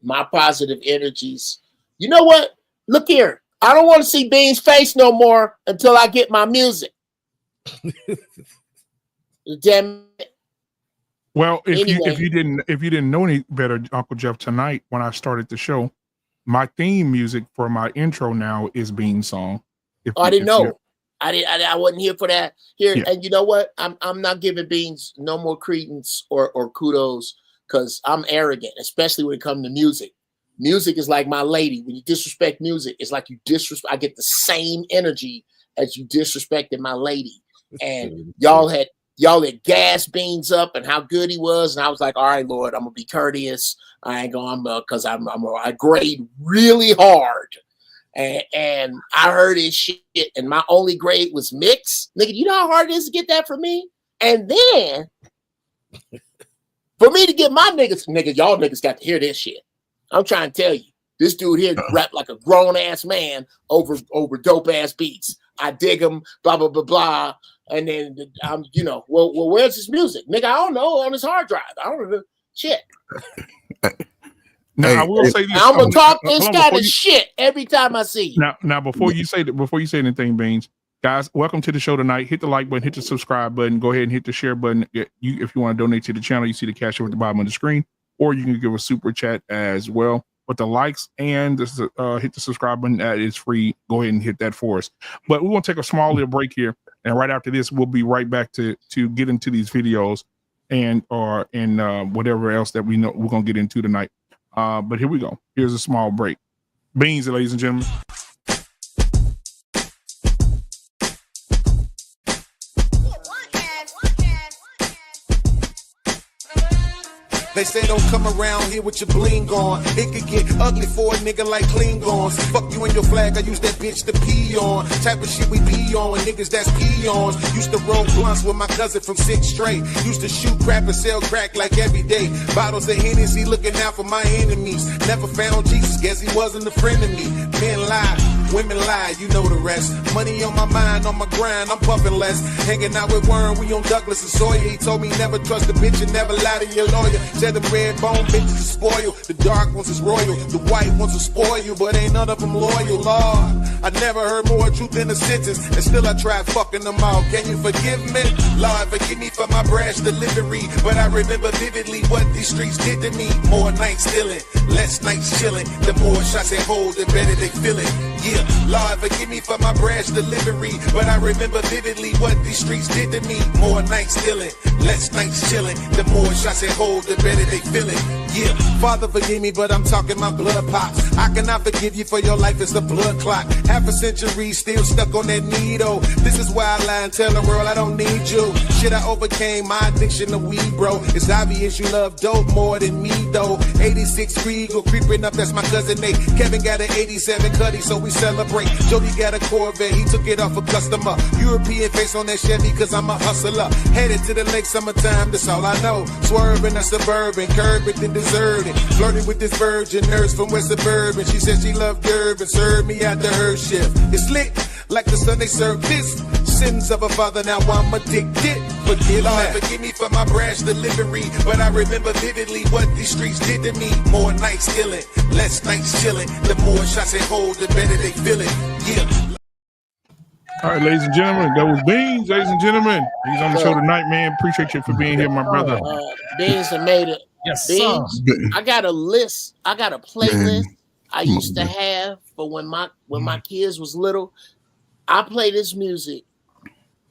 My positive energies. You know what? Look here. I don't want to see Bean's face no more until I get my music. Damn it. Well, Anyway. if you didn't know any better, Uncle Jeff, tonight when I started the show, my theme music for my intro now is Bean's song. I didn't know. I wasn't here for that. Here, yeah. And you know what? I'm not giving Beans no more credence or kudos, because I'm arrogant, especially when it comes to music. Music is like my lady. When you disrespect music, it's like you disrespect. I get the same energy as you disrespected my lady. And y'all had gas Beans up and how good he was, and I was like, all right, Lord, I'm gonna be courteous. I ain't going because I grade really hard. And I heard his shit, and my only grade was mix. Nigga, you know how hard it is to get that from me? And then for me to get my nigga, y'all niggas got to hear this shit. I'm trying to tell you, this dude here rap like a grown ass man over dope ass beats. I dig him, blah blah blah blah. And then I'm, well, where's his music, nigga? I don't know, on his hard drive. I don't know shit. Now Hey, I will say this. I'm gonna talk hold this on, kind before of you- shit every time I see you. Now before you say anything, Beans, guys, welcome to the show tonight. Hit the like button, hit the subscribe button, go ahead and hit the share button. If you want to donate to the channel, you see the cash over at the bottom of the screen, or you can give a super chat as well. But the likes and hit the subscribe button, that is free. Go ahead and hit that for us. But we want to take a small little break here, and right after this, we'll be right back to get into these videos and whatever else that we know we're gonna get into tonight. But here we go. Here's a small break. Beans, ladies and gentlemen. They say don't come around here with your bling on. It could get ugly for a nigga like Klingons. Fuck you and your flag, I use that bitch to pee on. Type of shit we be on, niggas that's peons. Used to roll blunts with my cousin from 6th Straight. Used to shoot crap and sell crack like every day. Bottles of Hennessy looking out for my enemies. Never found Jesus, guess he wasn't a friend of me. Men lie, women lie, you know the rest. Money on my mind, on my grind, I'm puffing less. Hanging out with Warren, we on Douglas and Sawyer. He told me never trust a bitch and never lie to your lawyer. Said the red bone bitches is spoiled. The dark ones is royal. The white ones will spoil you, but ain't none of them loyal. Lord, I never heard more truth in a sentence, and still I tried fucking them all. Can you forgive me? Lord, forgive me for my brash delivery, but I remember vividly what these streets did to me. More nights stealing, less nights chilling. The more shots they hold, the better they feel it. Yeah, Lord, forgive me for my brash delivery, but I remember vividly what these streets did to me. More nights stealing, less nights chilling. The more shots they hold, the better they feel it. Yeah, Father, forgive me, but I'm talking my blood pops. I cannot forgive you for your life, it's a blood clot. Half a century still stuck on that needle. This is why I lie and tell the world I don't need you. Shit, I overcame my addiction to weed, bro. It's obvious you love dope more than me, though. 86 Regal creeping up, that's my cousin Nate. Kevin got an 87 Cuddy, so we celebrate. Jody got a Corvette, he took it off a customer. European face on that Chevy, cause I'm a hustler. Headed to the lake, summertime, that's all I know. Swerving a Suburban, curb it then deserted. Flirting with this virgin nurse from West Suburban. She said she loved Durban, served me after her shift. It's lit, like the Sunday service. Sins of a father, now I'm addicted. Forgive me for my brash delivery, but I remember vividly what these streets did to me. More nights stealing, less nights chilling. The more shots they hold, the better they feel it. Yeah. All right, ladies and gentlemen, that was Beans, ladies and gentlemen. He's on the show tonight, man. Appreciate you for being here, my brother. Beans have made it. Yes, Beans, I got a list. I got a playlist I used to have for when my kids was little. I play this music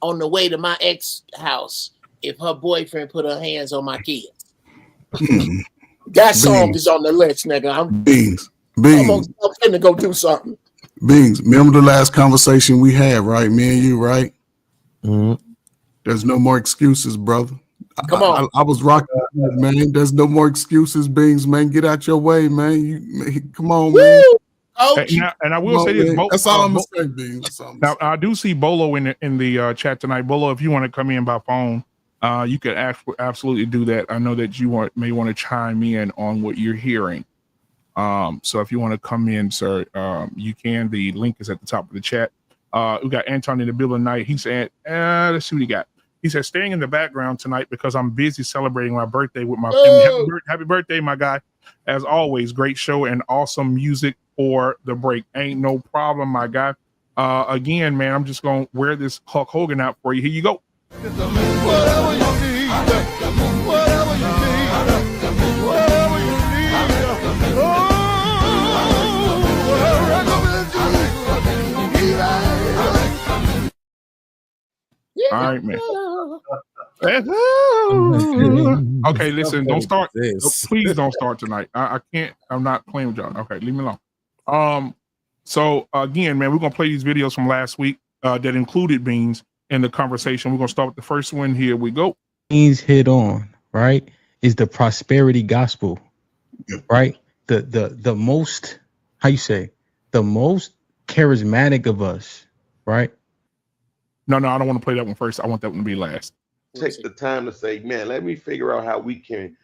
on the way to my ex house if her boyfriend put her hands on my kids. That song is on the list, nigga. I'm finna go do something. Beans, remember the last conversation we had, right? Me and you, right? Mm-hmm. There's no more excuses, brother. Come on. I was rocking, man. There's no more excuses, Beans, man. Get out your way, man. Come on, man. And I will say this. That's all I'm gonna say, Beans. Now I do see Bolo in the chat tonight. Bolo, if you want to come in by phone, you could absolutely do that. I know that you may want to chime in on what you're hearing. So if you want to come in, sir, you can. The link is at the top of the chat. We got Anton in the building tonight. He said, let's see what he got. He said, staying in the background tonight because I'm busy celebrating my birthday with my family. Happy birthday, my guy. As always, great show and awesome music for the break. Ain't no problem, my guy. Again, man, I'm just going to wear this Hulk Hogan out for you. Here you go. Whatever you need, whatever you need, whatever you need. All right, man. Okay, listen, don't start. Please don't start tonight. I can't. I'm not playing with y'all. Okay, leave me alone. So again, man, we're gonna play these videos from last week that included Beans in the conversation. We're gonna start with the first one. Here we go. Beans hit on, right, is the prosperity gospel, right? The most, how you say, the most charismatic of us, right? No, I don't want to play that one first. I want that one to be last. Take the time to say, man, let me figure out how we can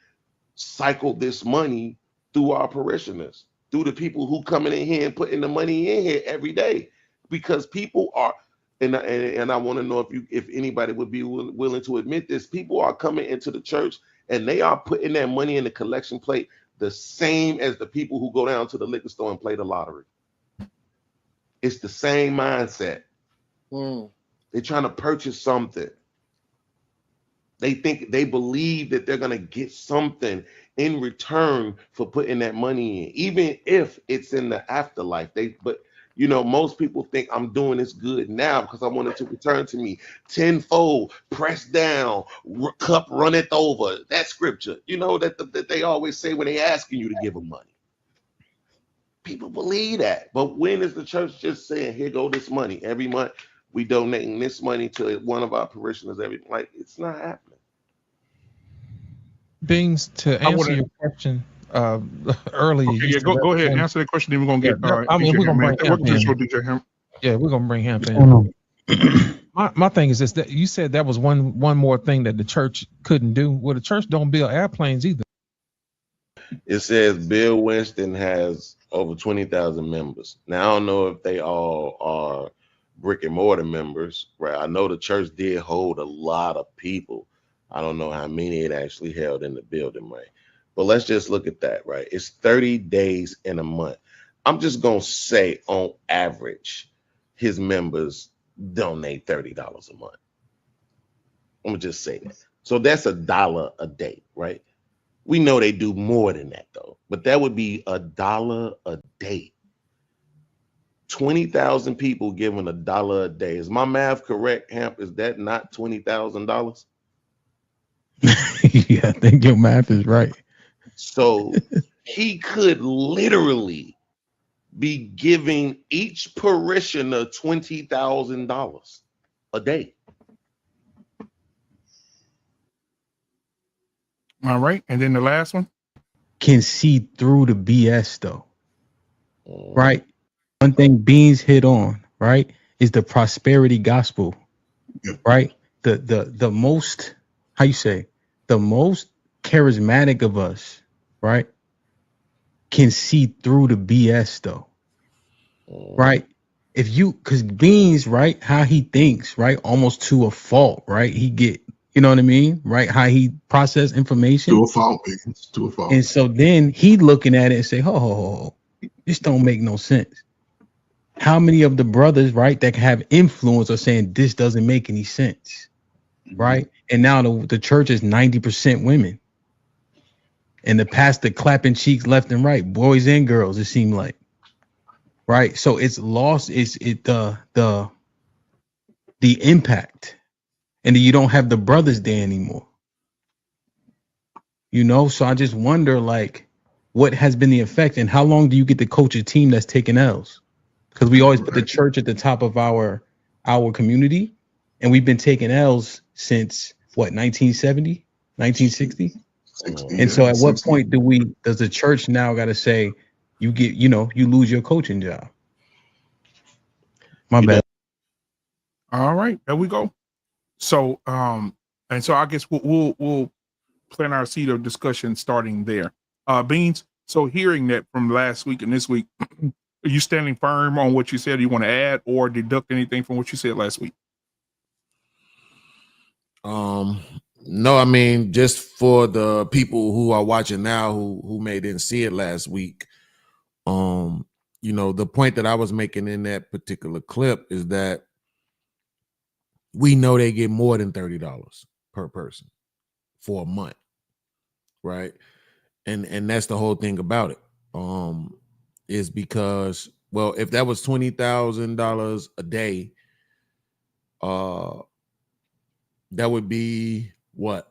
cycle this money through our parishioners, through the people who coming in here and putting the money in here every day, because people are, and I want to know if anybody would be willing to admit this, people are coming into the church and they are putting their money in the collection plate the same as the people who go down to the liquor store and play the lottery. It's the same mindset. They're trying to purchase something. They believe that they're gonna get something in return for putting that money in, even if it's in the afterlife. But most people think I'm doing this good now because I want it to return to me tenfold, pressed down, cup runneth over. That scripture, that they always say when they asking you to give them money. People believe that, but when is the church just saying, "Here go this money every month. We donating this money to one of our parishioners every?" Like, it's not happening. Beans, to answer your question earlier. Okay, yeah, go ahead. Answer the question. Then we're gonna get. We're gonna bring Welcome to the show, DJ Ham. Yeah, we're gonna bring Hamp in. My thing is this: that you said that was one more thing that the church couldn't do. Well, the church don't build airplanes either. It says Bill Winston has over 20,000 members. Now, I don't know if they all are brick and mortar members, right? I know the church did hold a lot of people. I don't know how many it actually held in the building, right? But let's just look at that, right? It's 30 days in a month. I'm just going to say on average, his members donate $30 a month. I'm going to just say that. So that's $1 a day, right? We know they do more than that, though. But that would be $1 a day. 20,000 people giving $1 a day. Is my math correct, Hamp? Is that not $20,000? Yeah, I think your math is right. So he could literally be giving each parishioner $20,000 a day. All right, and then the last one can see through the BS though, right? One thing Beans hit on, right, is the prosperity gospel, right? The most, how you say, the most charismatic of us, right, can see through the BS though, right? If you, because Beans, right, how he thinks, right, almost to a fault, right? He get, you know what I mean, right? How he process information to a fault, Beans, to a fault. And so then he looking at it and say, "Oh, this don't make no sense." How many of the brothers, right, that have influence are saying this doesn't make any sense, right? And now the church is 90% women, and the pastor clapping cheeks left and right, boys and girls. It seemed like, right? So it's lost. The impact, and then you don't have the brothers there anymore. So I just wonder, like, what has been the effect, and how long do you get to coach a team that's taking L's? Because we always put the church at the top of our community, and we've been taking L's since what, 1970, 1960? And so at what point does the church now got to say, you lose your coaching job? My bad. All right, there we go. So and so I guess we'll plan our seat of discussion starting there. Beans, so hearing that from last week and this week, are you standing firm on what you said? You want to add or deduct anything from what you said last week? No, I mean, just for the people who are watching now who may didn't see it last week, the point that I was making in that particular clip is that we know they get more than $30 per person for a month, right? And that's the whole thing about it. Is because, well, if that was $20,000 a day, that would be what?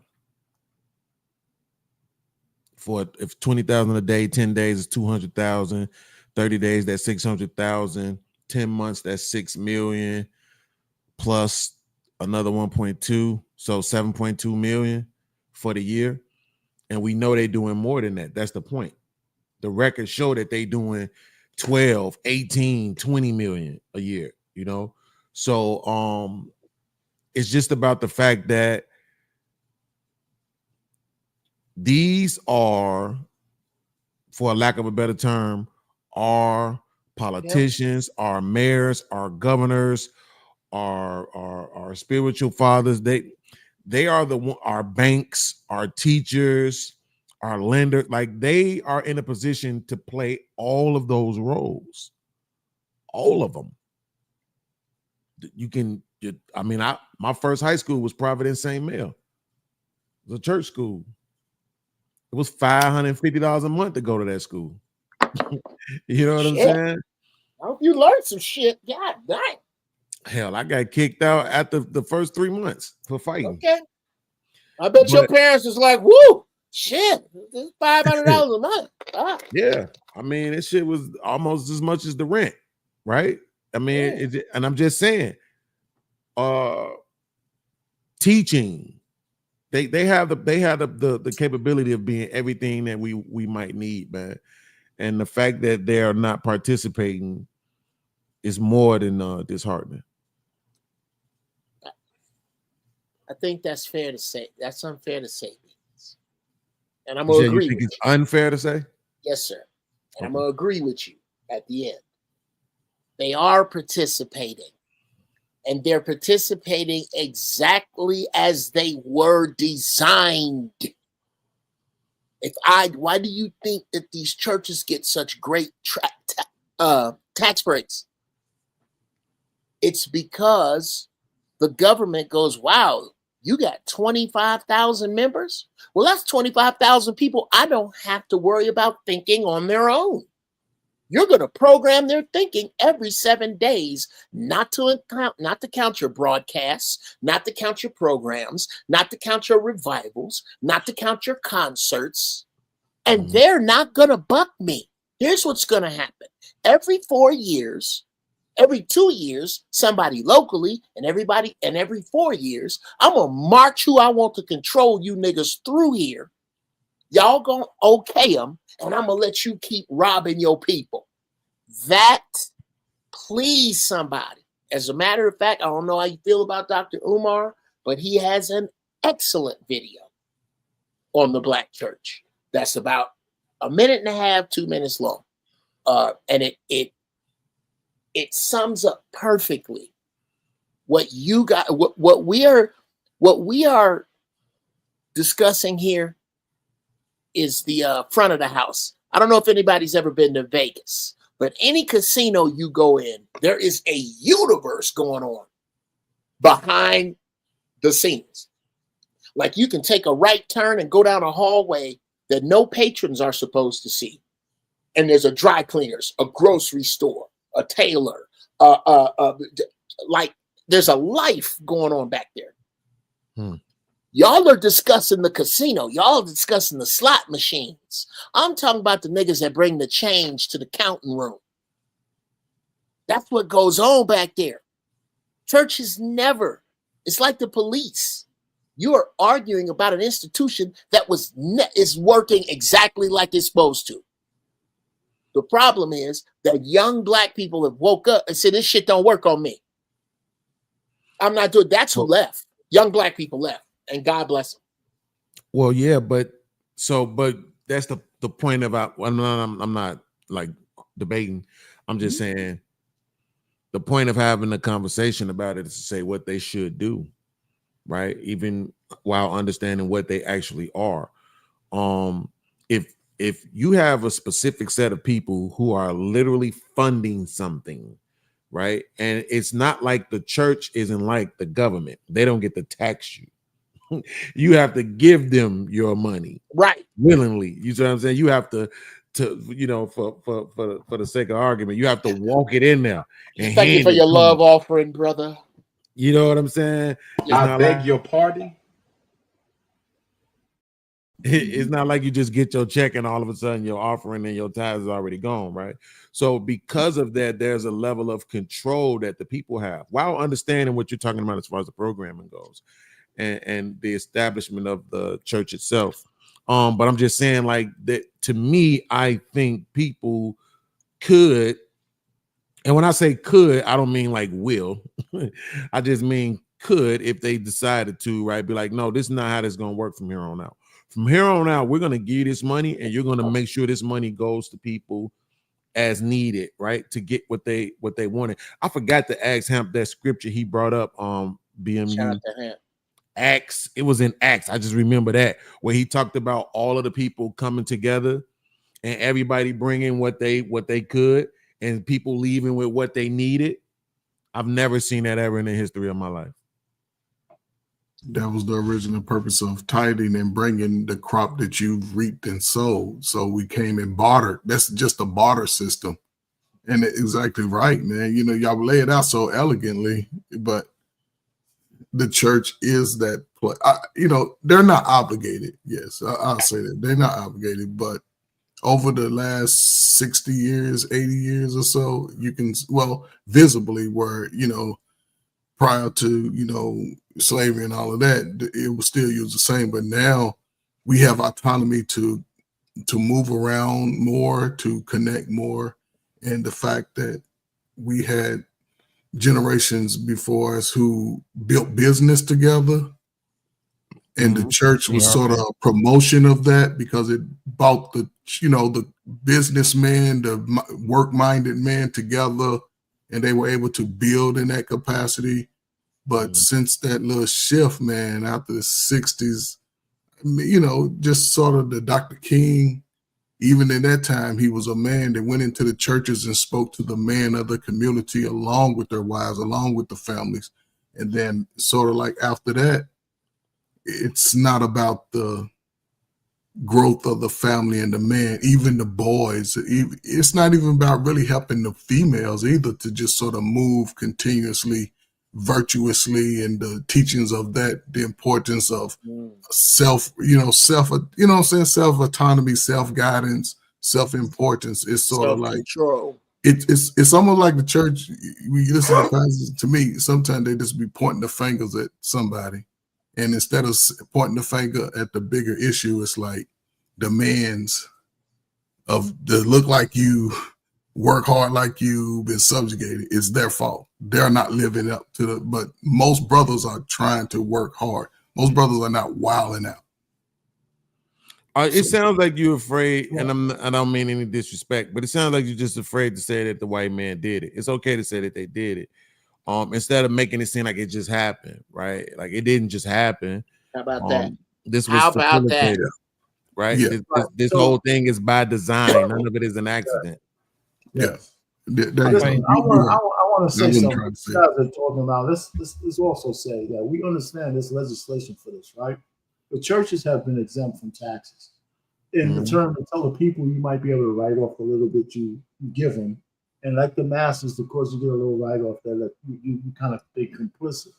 If 20,000 a day, 10 days is 200,000, 30 days that's 600,000, 10 months that's 6 million, plus another 1.2, so 7.2 million for the year. And we know they're doing more than that. That's the point. The records show that they doing 12, 18, 20 million a year, So it's just about the fact that these are, for a lack of a better term, our politicians, our mayors, our governors, our spiritual fathers. They are our banks, our teachers, our lender, like they are in a position to play all of those roles, all of them. My first high school was Providence St. Mel. It was a church school. It was $550 a month to go to that school. You know what I'm saying? I hope you learned some shit. God damn. Hell, I got kicked out after the first 3 months for fighting. Okay. I bet your parents was like, woo, shit, this is $500 a month. Ah. Yeah. I mean, this shit was almost as much as the rent, right? I mean, and I'm just saying, teaching, they have the capability of being everything that we might need, man. And the fact that they are not participating is more than disheartening. I think that's fair to say. That's unfair to say. And I'm gonna agree. You think it's unfair to say? Yes, sir. And I'm gonna agree with you at the end. They are participating, and they're participating exactly as they were designed. Why do you think that these churches get such great tax breaks? It's because the government goes, wow, you got 25,000 members? Well, that's 25,000 people I don't have to worry about thinking on their own. You're going to program their thinking every 7 days, not to count your broadcasts, not to count your programs, not to count your revivals, not to count your concerts. And they're not going to buck me. Here's what's going to happen. Every 4 years, every 2 years, somebody locally, and every 4 years, I'm going to march who I want to control you niggas through here. Y'all going to okay them, and I'm going to let you keep robbing your people. That please somebody. As a matter of fact, I don't know how you feel about Dr. Umar, but he has an excellent video on the Black church that's about 1.5 minutes, 2 minutes long. And it sums up perfectly what you got, what we are discussing here is the front of the house. I don't know if anybody's ever been to Vegas, but any casino you go in, there is a universe going on behind the scenes. Like you can take a right turn and go down a hallway that no patrons are supposed to see. And there's a dry cleaners, a grocery store, a tailor, like there's a life going on back there. Y'all are discussing the casino. Y'all are discussing the slot machines. I'm talking about the niggas that bring the change to the counting room. That's what goes on back there. Church is never. It's like the police. You are arguing about an institution that is working exactly like it's supposed to. The problem is that young Black people have woke up and said, this shit don't work on me. I'm not doing. That's who left. Young Black people left. And God bless them. Well, yeah, but that's the point about. I'm not like debating. I'm just saying the point of having a conversation about it is to say what they should do, right? Even while understanding what they actually are. If you have a specific set of people who are literally funding something, right, and it's not like the church isn't like the government; they don't get to tax you. You have to give them your money, right, willingly. You see what I'm saying? You have to for the sake of argument, you have to walk it in there. And thank you for your love offering, brother. You know what I'm saying? I beg your pardon. It's not like you just get your check and all of a sudden your offering and your tithes is already gone, right? So because of that, there's a level of control that the people have while understanding what you're talking about as far as the programming goes. And the establishment of the church itself. But I'm just saying, like, that to me, I think people could, and when I say could, I don't mean like will. I just mean could, if they decided to, right? Be like, no, this is not how this is gonna work from here on out. From here on out, we're gonna give you this money, and you're gonna make sure this money goes to people as needed, right? To get what they wanted. I forgot to ask him that scripture he brought up, BMU. Acts. It was in Acts. I just remember that where he talked about all of the people coming together and everybody bringing what they could and people leaving with what they needed. I've never seen that ever in the history of my life. That was the original purpose of tithing and bringing the crop that you've reaped and sowed. So we came and bartered. That's just a barter system. And exactly right, man. You know, y'all lay it out so elegantly, but the church is that place. You know, they're not obligated. Yes, I'll say that. They're not obligated, but over the last 60 years, 80 years or so, you can, well, visibly where, you know, prior to, you know, slavery and all of that, it was still used the same. But now we have autonomy to move around more, to connect more. And the fact that we had generations before us who built business together, and the church was sort of a promotion of that because it brought the, you know, the businessman, the work-minded man together, and they were able to build in that capacity. But since that little shift, man, after the 60s, you know, just sort of the Dr. King, even in that time, he was a man that went into the churches and spoke to the men of the community along with their wives, along with the families. And then sort of like after that, it's not about the growth of the family and the man, even the boys. It's not even about really helping the females either to just sort of move continuously, virtuously, and the teachings of that, the importance of self, you know what I'm saying, self-autonomy, self-guidance, self-importance. It's sort of like it's almost like the church. We listen to pastors, to me, sometimes they just be pointing the fingers at somebody. And instead of pointing the finger at the bigger issue, it's like demands of the look like you, work hard like you, been subjugated. It's their fault. They're not living up to the, but most brothers are trying to work hard. Most brothers are not wilding out. It sounds like you're afraid, and I don't mean any disrespect, but it sounds like you're just afraid to say that the white man did it. It's okay to say that they did it. Instead of making it seem like it just happened, right? Like it didn't just happen. How about that? This was facilitated, right? Yeah. This whole thing is by design. None of it is an accident. Yes. Listen, I want to say something. You guys are talking about. Let's also say that we understand this legislation for this, right? The churches have been exempt from taxes. In return, to tell the people you might be able to write off a little bit you give them. And like the masses, of course, you get a little write-off there that you kind of be complicit.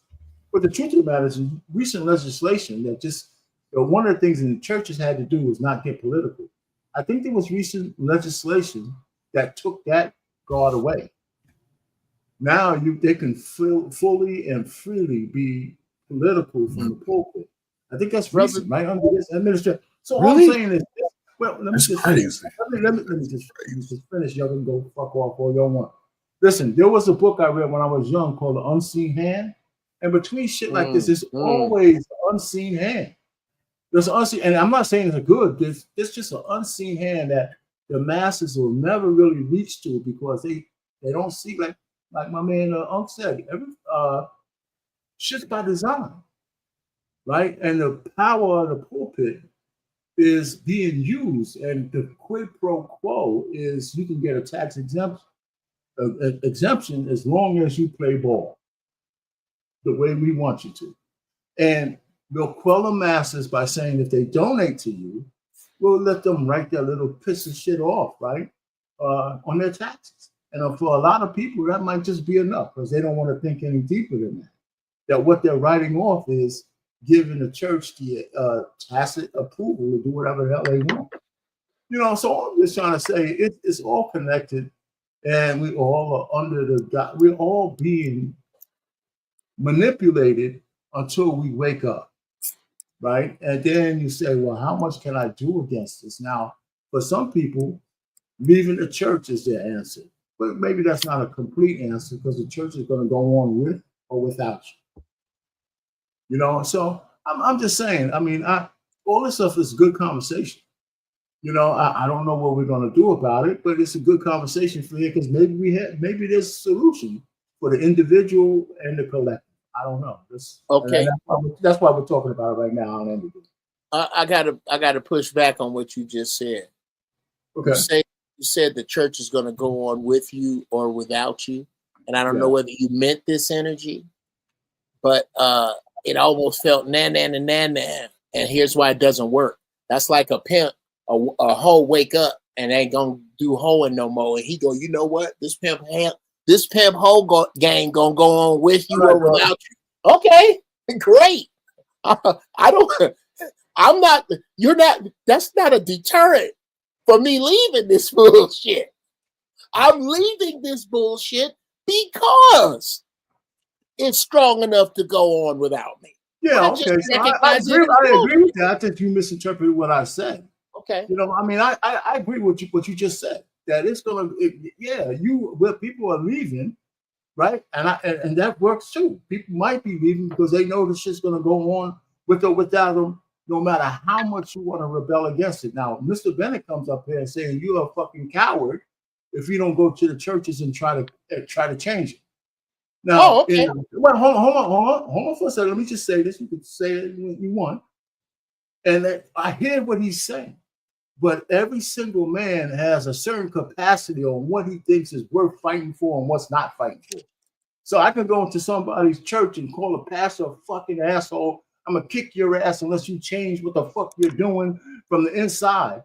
But the truth of the matter is, recent legislation that just, you know, one of the things that the churches had to do was not get political. I think there was recent legislation that took that guard away. Now they can fully and freely be political from the pulpit. I think that's recent, right? Under this administration. So all I'm saying is, well, let me just finish. Y'all can go fuck off all y'all want. Listen, there was a book I read when I was young called The Unseen Hand. And between shit like this, there's always an unseen hand. There's an unseen, and I'm not saying it's a good, it's just an unseen hand that the masses will never really reach to because they don't see, like my man Unc said, shit's by design. Right? And the power of the pulpit is being used, and the quid pro quo is you can get a tax exemption as long as you play ball the way we want you to. And we'll quell the masses by saying if they donate to you, we'll let them write their little piss of shit off, right, on their taxes. And for a lot of people, that might just be enough because they don't want to think any deeper than that. That what they're writing off is giving the church the tacit approval to do whatever the hell they want. You know, so I'm just trying to say it's all connected, and we all are we're all being manipulated until we wake up, right? And then you say, well, how much can I do against this? Now, for some people, leaving the church is their answer. But maybe that's not a complete answer because the church is going to go on with or without you. You know, so I'm just saying, I mean, all this stuff is good conversation. You know, I don't know what we're going to do about it, but it's a good conversation for you because maybe there's a solution for the individual and the collective. I don't know. Okay. That's why we're talking about it right now. I gotta push back on what you just said. Okay. You said the church is going to go on with you or without you, and I don't know whether you meant this energy, but it almost felt na na na na na. And here's why it doesn't work. That's like a pimp, a hoe wake up and ain't gonna do hoeing no more, and he go, you know what? This pimp hoe gang gonna go on with you or without you. Okay, great. I don't. I'm not. You're not. That's not a deterrent for me leaving this bullshit. I'm leaving this bullshit because it's strong enough to go on without me. Yeah, okay. So I agree with that. I think you misinterpreted what I said. Okay. You know, I mean, I agree with what you just said. That it's gonna, people are leaving, right? And that works too. People might be leaving because they know this shit's gonna go on with or without them, no matter how much you want to rebel against it. Now, Mr. Bennett comes up here and saying you're a fucking coward if you don't go to the churches and try to change it. Now, okay. Well, hold on for a second. Let me just say this. You can say it when you want. And I hear what he's saying, but every single man has a certain capacity on what he thinks is worth fighting for and what's not fighting for. So I can go into somebody's church and call a pastor a fucking asshole. I'm gonna kick your ass unless you change what the fuck you're doing from the inside.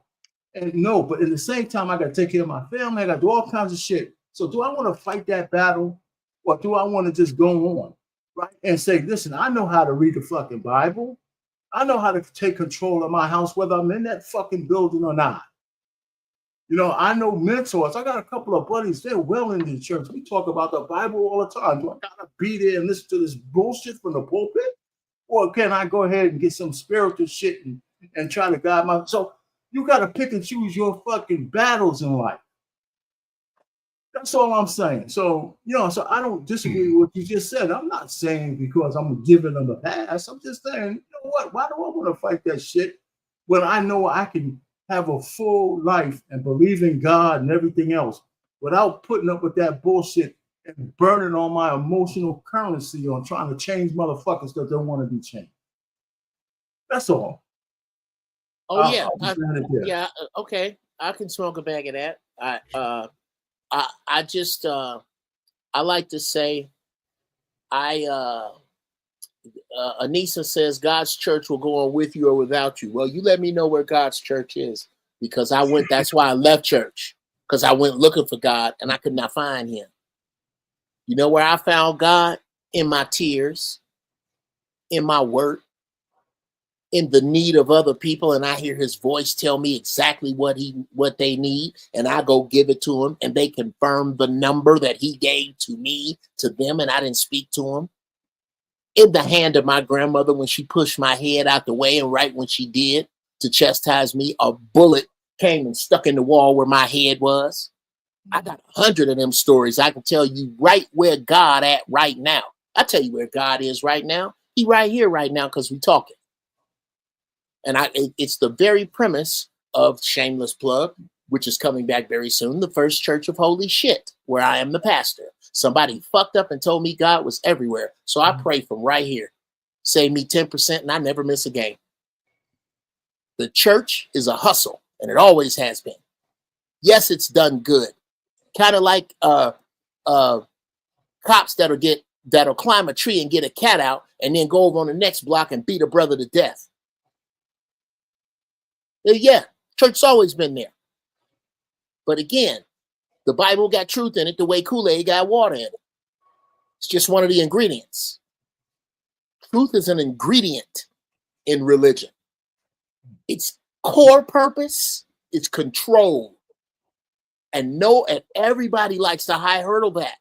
And no, but at the same time, I gotta take care of my family. I gotta do all kinds of shit. So do I want to fight that battle, or do I want to just go on, right? And say, listen, I know how to read the fucking Bible. I know how to take control of my house, whether I'm in that fucking building or not. You know, I know mentors. I got a couple of buddies, they're well into the church. We talk about the Bible all the time. Do I gotta be there and listen to this bullshit from the pulpit? Or can I go ahead and get some spiritual shit and try to guide my... So you gotta pick and choose your fucking battles in life. That's all I'm saying. So, so I don't disagree with what you just said. I'm not saying because I'm giving them a pass. I'm just saying, you know what? Why do I want to fight that shit when I know I can have a full life and believe in God and everything else without putting up with that bullshit and burning all my emotional currency on trying to change motherfuckers that don't want to be changed? That's all. Oh, yeah. Okay. I can smoke a bag of that. I just I like to say Anissa says God's church will go on with you or without you. Well, you let me know where God's church is, because that's why I left church, because I went looking for God and I could not find him. You know where I found God? In my tears, in my work, in the need of other people, and I hear his voice tell me exactly what they need, and I go give it to him, and they confirm the number that he gave to me to them, and I didn't speak to him. In the hand of my grandmother when she pushed my head out the way, and right when she did to chastise me, a bullet came and stuck in the wall where my head was. I got 100 of them stories. I can tell you right where God at right now. I tell you where God is right now. He right here right now because we talking. And it's the very premise of Shameless Plug, which is coming back very soon, the First Church of Holy Shit, where I am the pastor. Somebody fucked up and told me God was everywhere. So I pray from right here. Save me 10% and I never miss a game. The church is a hustle, and it always has been. Yes, it's done good. Kind of like cops that'll climb a tree and get a cat out and then go over on the next block and beat a brother to death. Yeah, church's always been there. But again, the Bible got truth in it the way Kool-Aid got water in it. It's just one of the ingredients. Truth is an ingredient in religion. Its core purpose is control. And everybody likes to high hurdle that.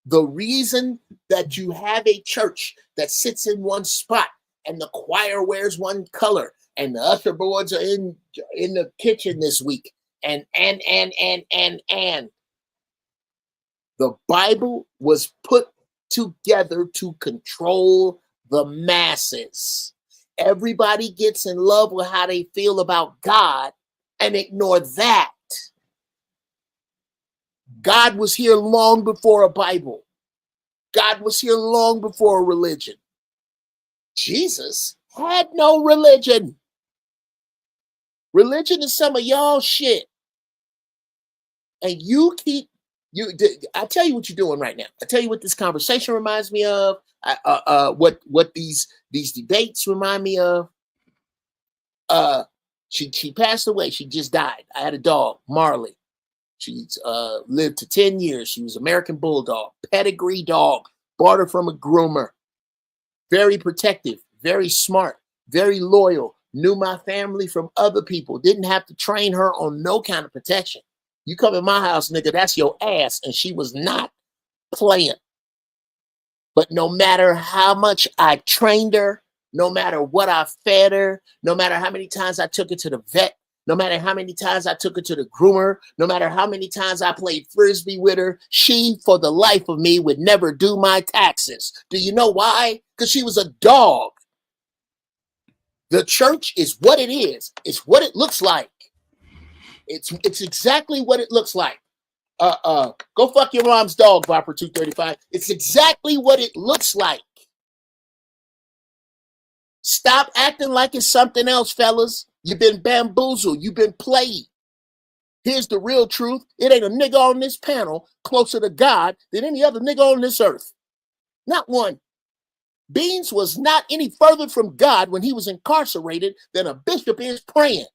The reason that you have a church that sits in one spot and the choir wears one color and the usher boards are in the kitchen this week and the Bible was put together to control the masses. Everybody gets in love with how they feel about God and ignore that. God was here long before a Bible. God was here long before religion. Jesus had no religion. Religion is some of y'all shit. And I tell you what you're doing right now. I tell you what this conversation reminds me of. What these debates remind me of. She passed away. She just died. I had a dog, Marley. She's lived to 10 years. She was American Bulldog, pedigree dog, bought her from a groomer. Very protective, very smart, very loyal, knew my family from other people, didn't have to train her on no kind of protection. You come in my house, nigga, that's your ass. And she was not playing. But no matter how much I trained her, no matter what I fed her, no matter how many times I took her to the vet, no matter how many times I took her to the groomer, no matter how many times I played Frisbee with her, she, for the life of me, would never do my taxes. Do you know why? Because she was a dog. The church is what it is. It's what it looks like. It's exactly what it looks like. Go fuck your mom's dog, Viper 235. It's exactly what it looks like. Stop acting like it's something else, fellas. You've been bamboozled. You've been played. Here's the real truth. It ain't a nigga on this panel closer to God than any other nigga on this earth. Not one. Beans was not any further from God when he was incarcerated than a bishop is praying.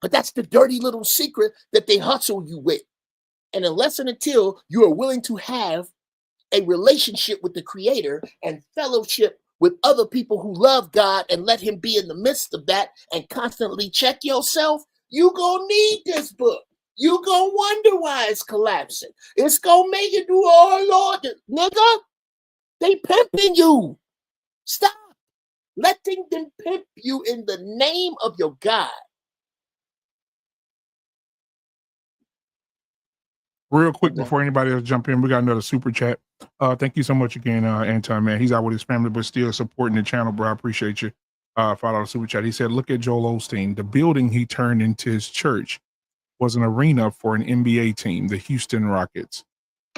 But that's the dirty little secret that they hustle you with. And unless and until you are willing to have a relationship with the Creator and fellowship with other people who love God and let him be in the midst of that and constantly check yourself, you gonna need this book. You gonna wonder why it's collapsing. It's gonna make you do, oh Lord, nigga, they pimping you. Stop letting them pimp you in the name of your God. Real quick before anybody else jump in, we got another super chat. Thank you so much again, Anton, man. He's out with his family, but still supporting the channel, bro. I appreciate you. $5 super chat. He said, look at Joel Osteen. The building he turned into his church was an arena for an NBA team, the Houston Rockets.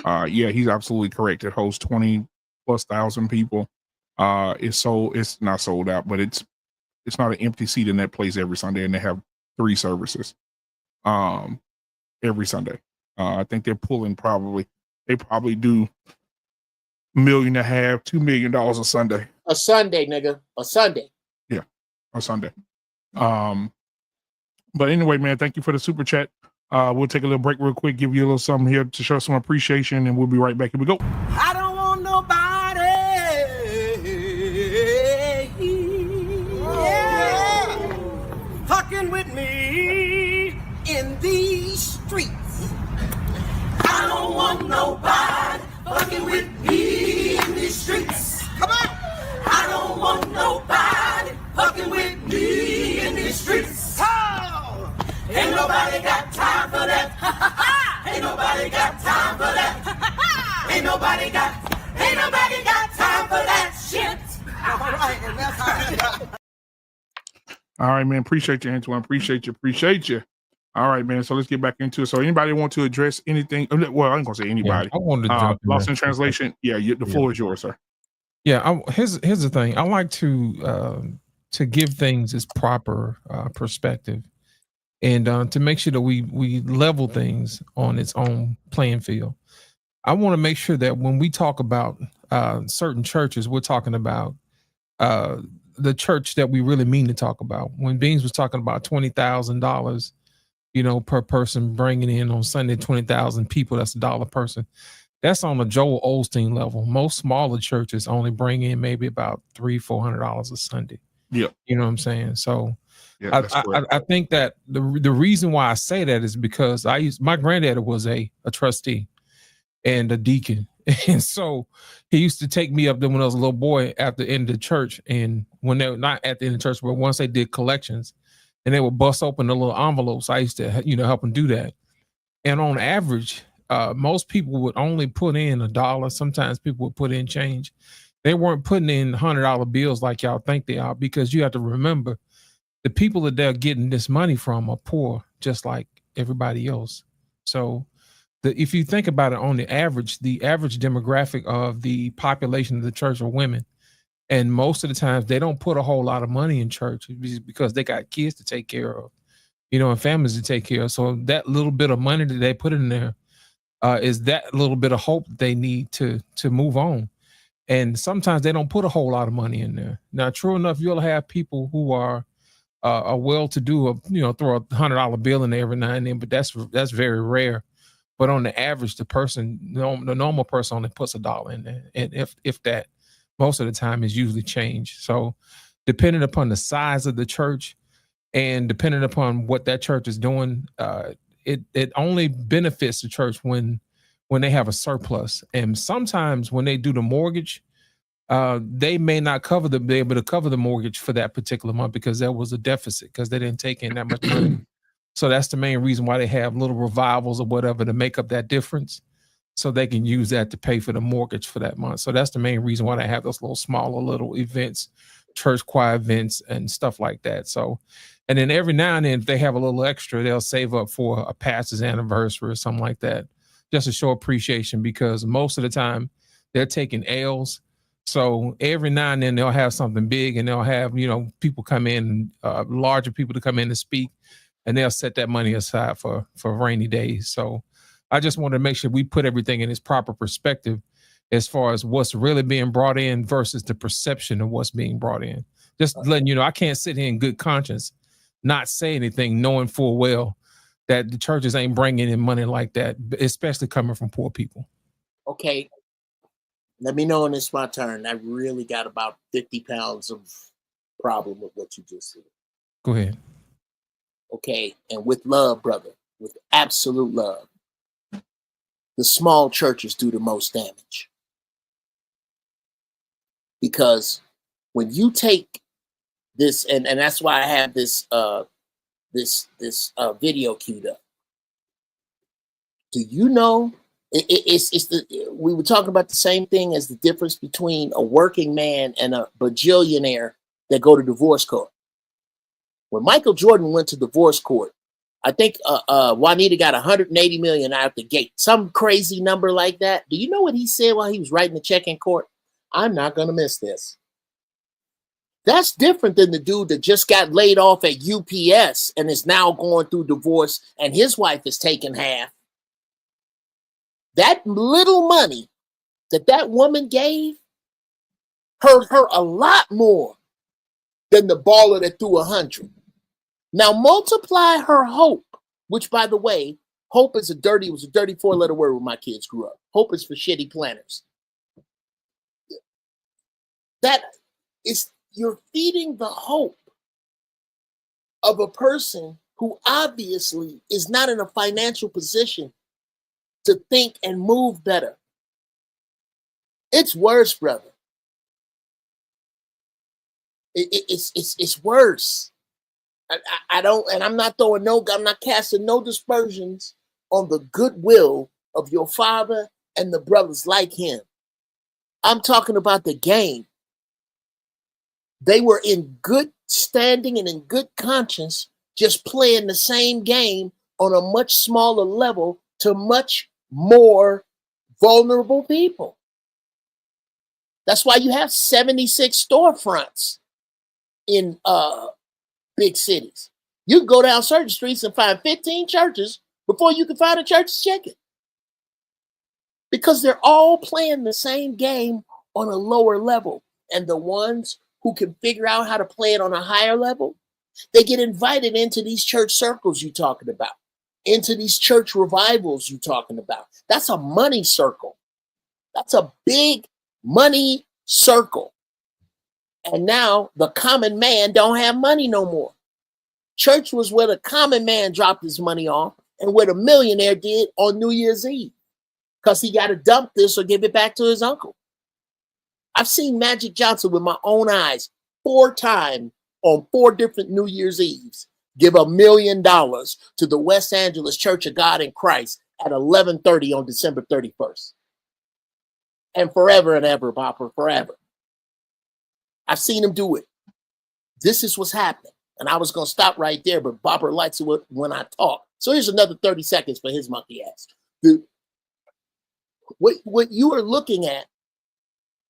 Yeah, he's absolutely correct. It hosts 20,000+ people. It's not sold out, but it's not an empty seat in that place every Sunday, and they have 3 services every Sunday. I think they're pulling they probably do $1.5 million, $2 million a Sunday. A Sunday, nigga. A Sunday. Yeah, a Sunday. But anyway, man, thank you for the super chat. We'll take a little break real quick, give you a little something here to show some appreciation, and we'll be right back. Here we go. I don't want nobody fucking with me in these streets. I don't want nobody fucking with me in these streets. Come on! I don't want nobody fucking with me in these streets. Oh! Ain't nobody got time for that. Ain't nobody got time for that. Ain't nobody got time for that shit. All right, and that's how. All right, man. Appreciate you, Antoine. Appreciate you. All right, man. So let's get back into it. So anybody want to address anything? Well, I ain't gonna say anybody. Yeah, I wanted to jump Lost in translation. Yeah, the floor is yours, sir. Yeah, here's the thing. I like to give things its proper perspective, and to make sure that we level things on its own playing field. I want to make sure that when we talk about certain churches, we're talking about the church that we really mean to talk about. When Beans was talking about $20,000, per person, bringing in on Sunday 20,000 people, that's $1 a person. That's on the Joel Osteen level. Most smaller churches only bring in maybe about $300-$400 a Sunday. Yeah, you know what I'm saying. So yeah, I think that the reason why I say that is because my granddad was a trustee and a deacon, and so he used to take me up there when I was a little boy at the end of the church, and when they were not at the end of the church, but once they did collections, and they would bust open the little envelopes, I used to help them do that. And on average, most people would only put in $1. Sometimes people would put in change. They weren't putting in $100 bills like y'all think they are, because you have to remember the people that they're getting this money from are poor, just like everybody else. So if you think about it, on the average demographic of the population of the church are women. And most of the times they don't put a whole lot of money in church because they got kids to take care of, and families to take care of. So that little bit of money that they put in there is that little bit of hope that they need to move on. And sometimes they don't put a whole lot of money in there. Now, true enough, you'll have people who are well-to-do, throw $100 bill in there every now and then, but that's very rare. But on the average, the normal person only puts $1 in there, and if that, most of the time is usually changed. So, depending upon the size of the church, and depending upon what that church is doing, it only benefits the church when they have a surplus. And sometimes when they do the mortgage, they may not be able to cover the mortgage for that particular month because there was a deficit because they didn't take in that much money. So that's the main reason why they have little revivals or whatever to make up that difference, so they can use that to pay for the mortgage for that month. So that's the main reason why they have those smaller little events, church choir events and stuff like that. So, and then every now and then, if they have a little extra, they'll save up for a pastor's anniversary or something like that, just to show appreciation, because most of the time they're taking L's. So every now and then they'll have something big, and they'll have, people come in, larger people to come in to speak, and they'll set that money aside for rainy days. So I just want to make sure we put everything in its proper perspective as far as what's really being brought in versus the perception of what's being brought in. Just letting you know, I can't sit here in good conscience, not say anything, knowing full well that the churches ain't bringing in money like that, especially coming from poor people. Okay. Let me know when it's my turn. I really got about 50 pounds of problem with what you just said. Go ahead. Okay. And with love, brother, with absolute love, the small churches do the most damage. Because when you take this, and that's why I have this video queued up. Do you know we were talking about the same thing as the difference between a working man and a bajillionaire that go to divorce court? When Michael Jordan went to divorce court, I think Juanita got 180 million out the gate, some crazy number like that. Do you know what he said while he was writing the check in court? I'm not going to miss this. That's different than the dude that just got laid off at UPS and is now going through divorce, and his wife is taking half. That little money that woman gave hurt her a lot more than the baller that threw 100. Now multiply her hope, which, by the way, hope was a dirty 4-letter word when my kids grew up. Hope is for shitty planners. That is, you're feeding the hope of a person who obviously is not in a financial position to think and move better. It's worse, brother. It's worse. I don't, and I'm not casting no dispersions on the goodwill of your father and the brothers like him. I'm talking about the game. They were in good standing and in good conscience, just playing the same game on a much smaller level to much more vulnerable people. That's why you have 76 storefronts in big cities. You can go down certain streets and find 15 churches before you can find a church's chicken. Because they're all playing the same game on a lower level. And the ones who can figure out how to play it on a higher level, they get invited into these church circles you're talking about, into these church revivals you're talking about. That's a money circle. That's a big money circle. And now the common man don't have money no more. Church was where the common man dropped his money off and where the millionaire did on New Year's Eve, because he got to dump this or give it back to his uncle. I've seen Magic Johnson with my own eyes 4 times on 4 different New Year's Eves give $1 million to the West Angeles Church of God in Christ at 11:30 on December 31st. And forever and ever, Bopper, forever. I've seen him do it. This is what's happening. And I was going to stop right there, but Bopper likes it when I talk. So here's another 30 seconds for his monkey ass. What you are looking at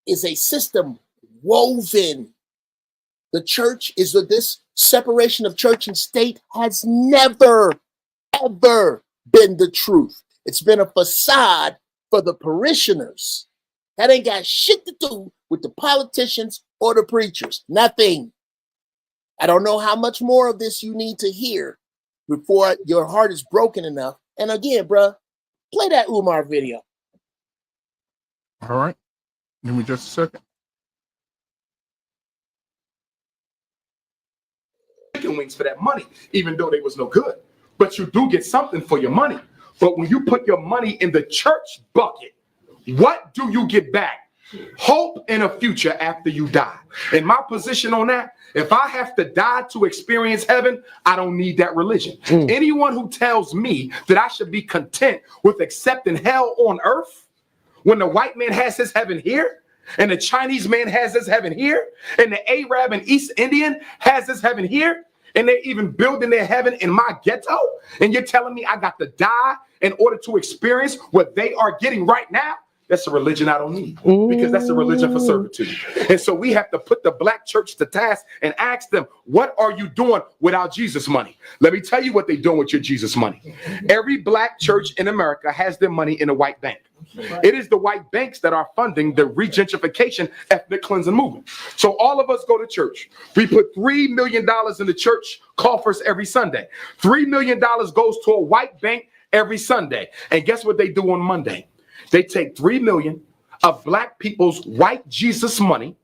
is a system woven. The church is that this separation of church and state has never, ever been the truth. It's been a facade for the parishioners. That ain't got shit to do with the politicians or the preachers. Nothing. I don't know how much more of this you need to hear before your heart is broken enough. And again, bruh, play that Umar video. All right. Give me just a second. Chicken wings for that money, even though they was no good. But you do get something for your money. But when you put your money in the church bucket, what do you get back? Hope in a future after you die. And my position on that, if I have to die to experience heaven, I don't need that religion. Anyone who tells me that I should be content with accepting hell on earth when the white man has his heaven here, and the Chinese man has his heaven here, and the Arab and East Indian has his heaven here, and they're even building their heaven in my ghetto, and you're telling me I got to die in order to experience what they are getting right now? That's a religion I don't need, because that's a religion for servitude. And so we have to put the black church to task and ask them, what are you doing without Jesus money? Let me tell you what they're doing with your Jesus money. Every black church in America has their money in a white bank. It is the white banks that are funding the regentrification ethnic cleansing movement. So all of us go to church. We put $3 million in the church coffers every Sunday. $3 million goes to a white bank every Sunday. And guess what they do on Monday? They take 3 million of black people's white Jesus money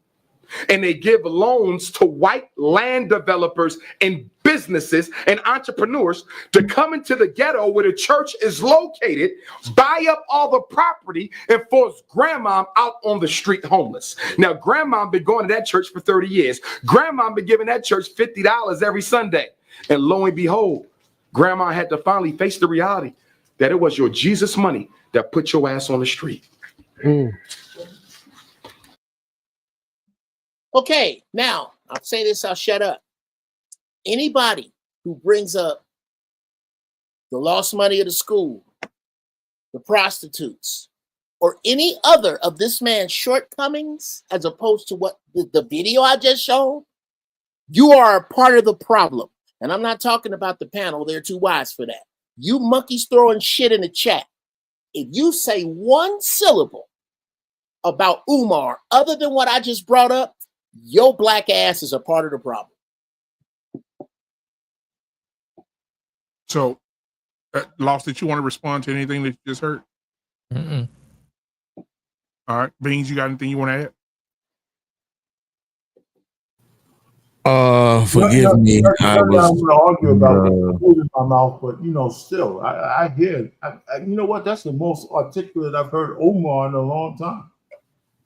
and they give loans to white land developers and businesses and entrepreneurs to come into the ghetto where the church is located, buy up all the property, and force grandma out on the street homeless. Now, grandma been going to that church for 30 years. Grandma been giving that church $50 every Sunday. And lo and behold, grandma had to finally face the reality that it was your Jesus money that put your ass on the street. Okay, now I'll say this, I'll shut up. Anybody who brings up the lost money of the school, the prostitutes, or any other of this man's shortcomings, as opposed to what the video I just showed, you are a part of the problem. And I'm not talking about the panel, they're too wise for that. You monkeys throwing shit in the chat. If you say one syllable about Umar other than what I just brought up, your black ass is a part of the problem. So, Lost, did you want to respond to anything that you just heard? Mm-mm. All right. Beans, you got anything you want to add? Forgive me. I I'm was going to argue about the food in my mouth, but still, I hear. You know what? That's the most articulate I've heard Omar in a long time.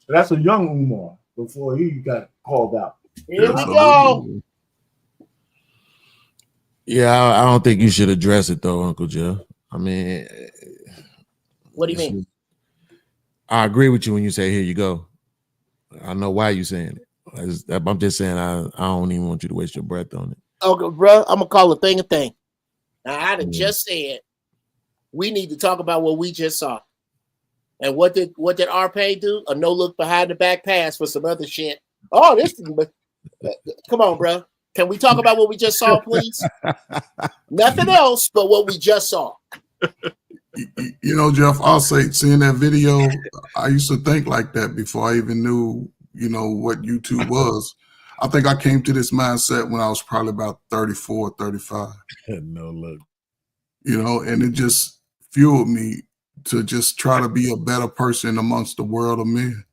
That's a young Umar before he got called out. Here we go. Yeah, I don't think you should address it though, Uncle Jeff. I mean, what do you mean? I agree with you when you say "here you go." I know why you're saying it. I'm just saying I don't even want you to waste your breath on it. Okay, bro, I'm gonna call a thing a thing. Now I done just said we need to talk about what we just saw. And what did RPay do? A no look behind the back pass for some other shit. Oh, this come on, bro. Can we talk about what we just saw, please? Nothing else but what we just saw. You know, Jeff, I'll say, seeing that video, I used to think like that before I even knew, what YouTube was. I think I came to this mindset when I was probably about 34, 35. No look. And it just fueled me to just try to be a better person amongst the world of men.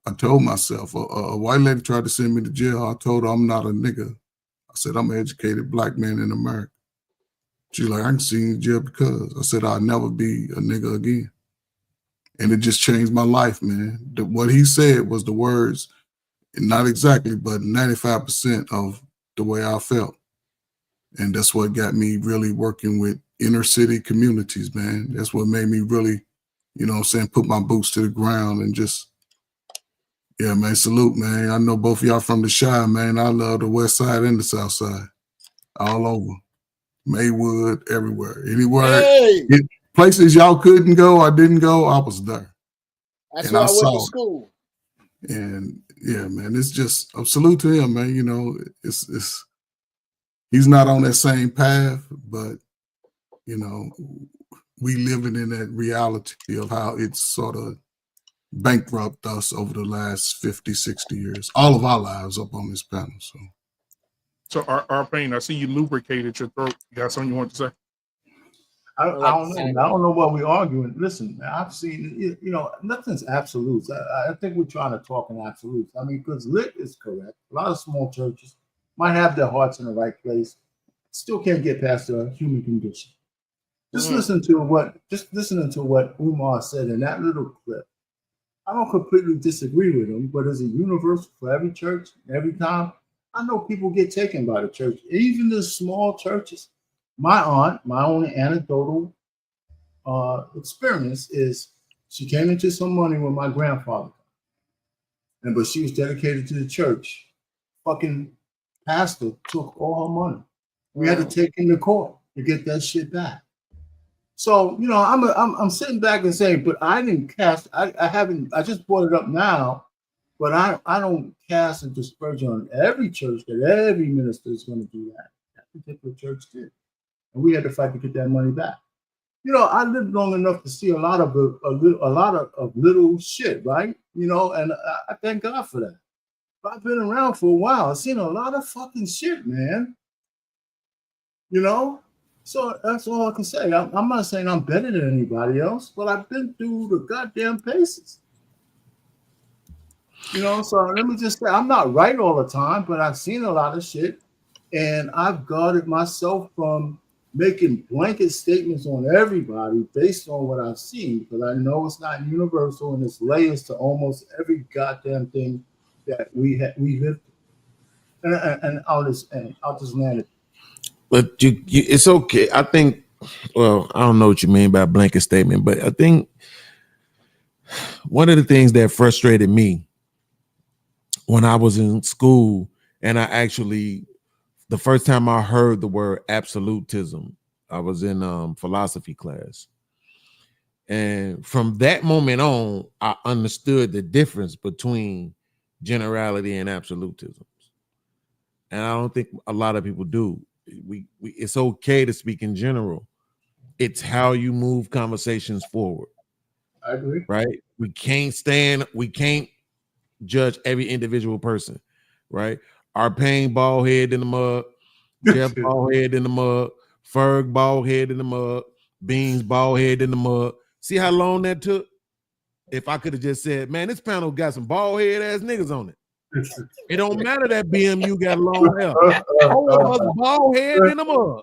I told myself, a white lady tried to send me to jail. I told her I'm not a nigga. I said, I'm an educated black man in America. She's like, I can see you in jail because. I said, I'll never be a nigga again. And it just changed my life, man. What he said was the words, not exactly, but 95% of the way I felt. And that's what got me really working with inner city communities, man. That's what made me really, put my boots to the ground and just, yeah, man, salute, man. I know both of y'all from the Chi, man. I love the West Side and the South Side. All over. Maywood, everywhere. Anywhere, places y'all couldn't go, I didn't go, I was there. That's And where I I went to saw it. school. And yeah, man, it's just a salute to him, man. You know, it's he's not on that same path, but you know, we living in that reality of how it's sort of bankrupt us over the last 50, 60 years, all of our lives up on this panel. So, our pain, I see you lubricated your throat. You got something you want to say? I don't know what we're arguing. Listen, I've seen, you know, nothing's absolute. I think we're trying to talk in absolutes. I mean, because Lit is correct. A lot of small churches might have their hearts in the right place, still can't get past the human condition. Just listening to what Umar said in that little clip. I don't completely disagree with him, but is it universal for every church, every time? I know people get taken by the church, even the small churches. My aunt, my only anecdotal experience is she came into some money with my grandfather, but she was dedicated to the church. Fucking pastor took all her money. We had to take him to court to get that shit back. So you know, I'm sitting back and saying, but I didn't cast. I just brought it up now, but I don't cast a dispersion on every church that every minister is going to do that. That particular church did, and we had to fight to get that money back. You know, I lived long enough to see a lot of little shit, right? You know, and I thank God for that. But I've been around for a while. I've seen a lot of fucking shit, man. You know, so that's all I can say. I'm not saying I'm better than anybody else, but I've been through the goddamn paces. You know, so let me just say I'm not right all the time, but I've seen a lot of shit, and I've guarded myself from making blanket statements on everybody based on what I've seen, because I know it's not universal and it's layers to almost every goddamn thing that we live through. And I'll just land it. But it's okay. I think. Well, I don't know what you mean by blanket statement, but I think one of the things that frustrated me when I was in school, and the first time I heard the word absolutism, I was in philosophy class. And from that moment on, I understood the difference between generality and absolutism. And I don't think a lot of people do. It's okay to speak in general. It's how you move conversations forward. I agree. Right? We can't judge every individual person, right? Our Payne bald head in the mug, Jeff bald head in the mug, Ferg bald head in the mug, Beans bald head in the mug. See how long that took? If I could have just said, man, this panel got some bald head ass niggas on it. It don't matter that BMU got long hair. Four of us bald head in the mug.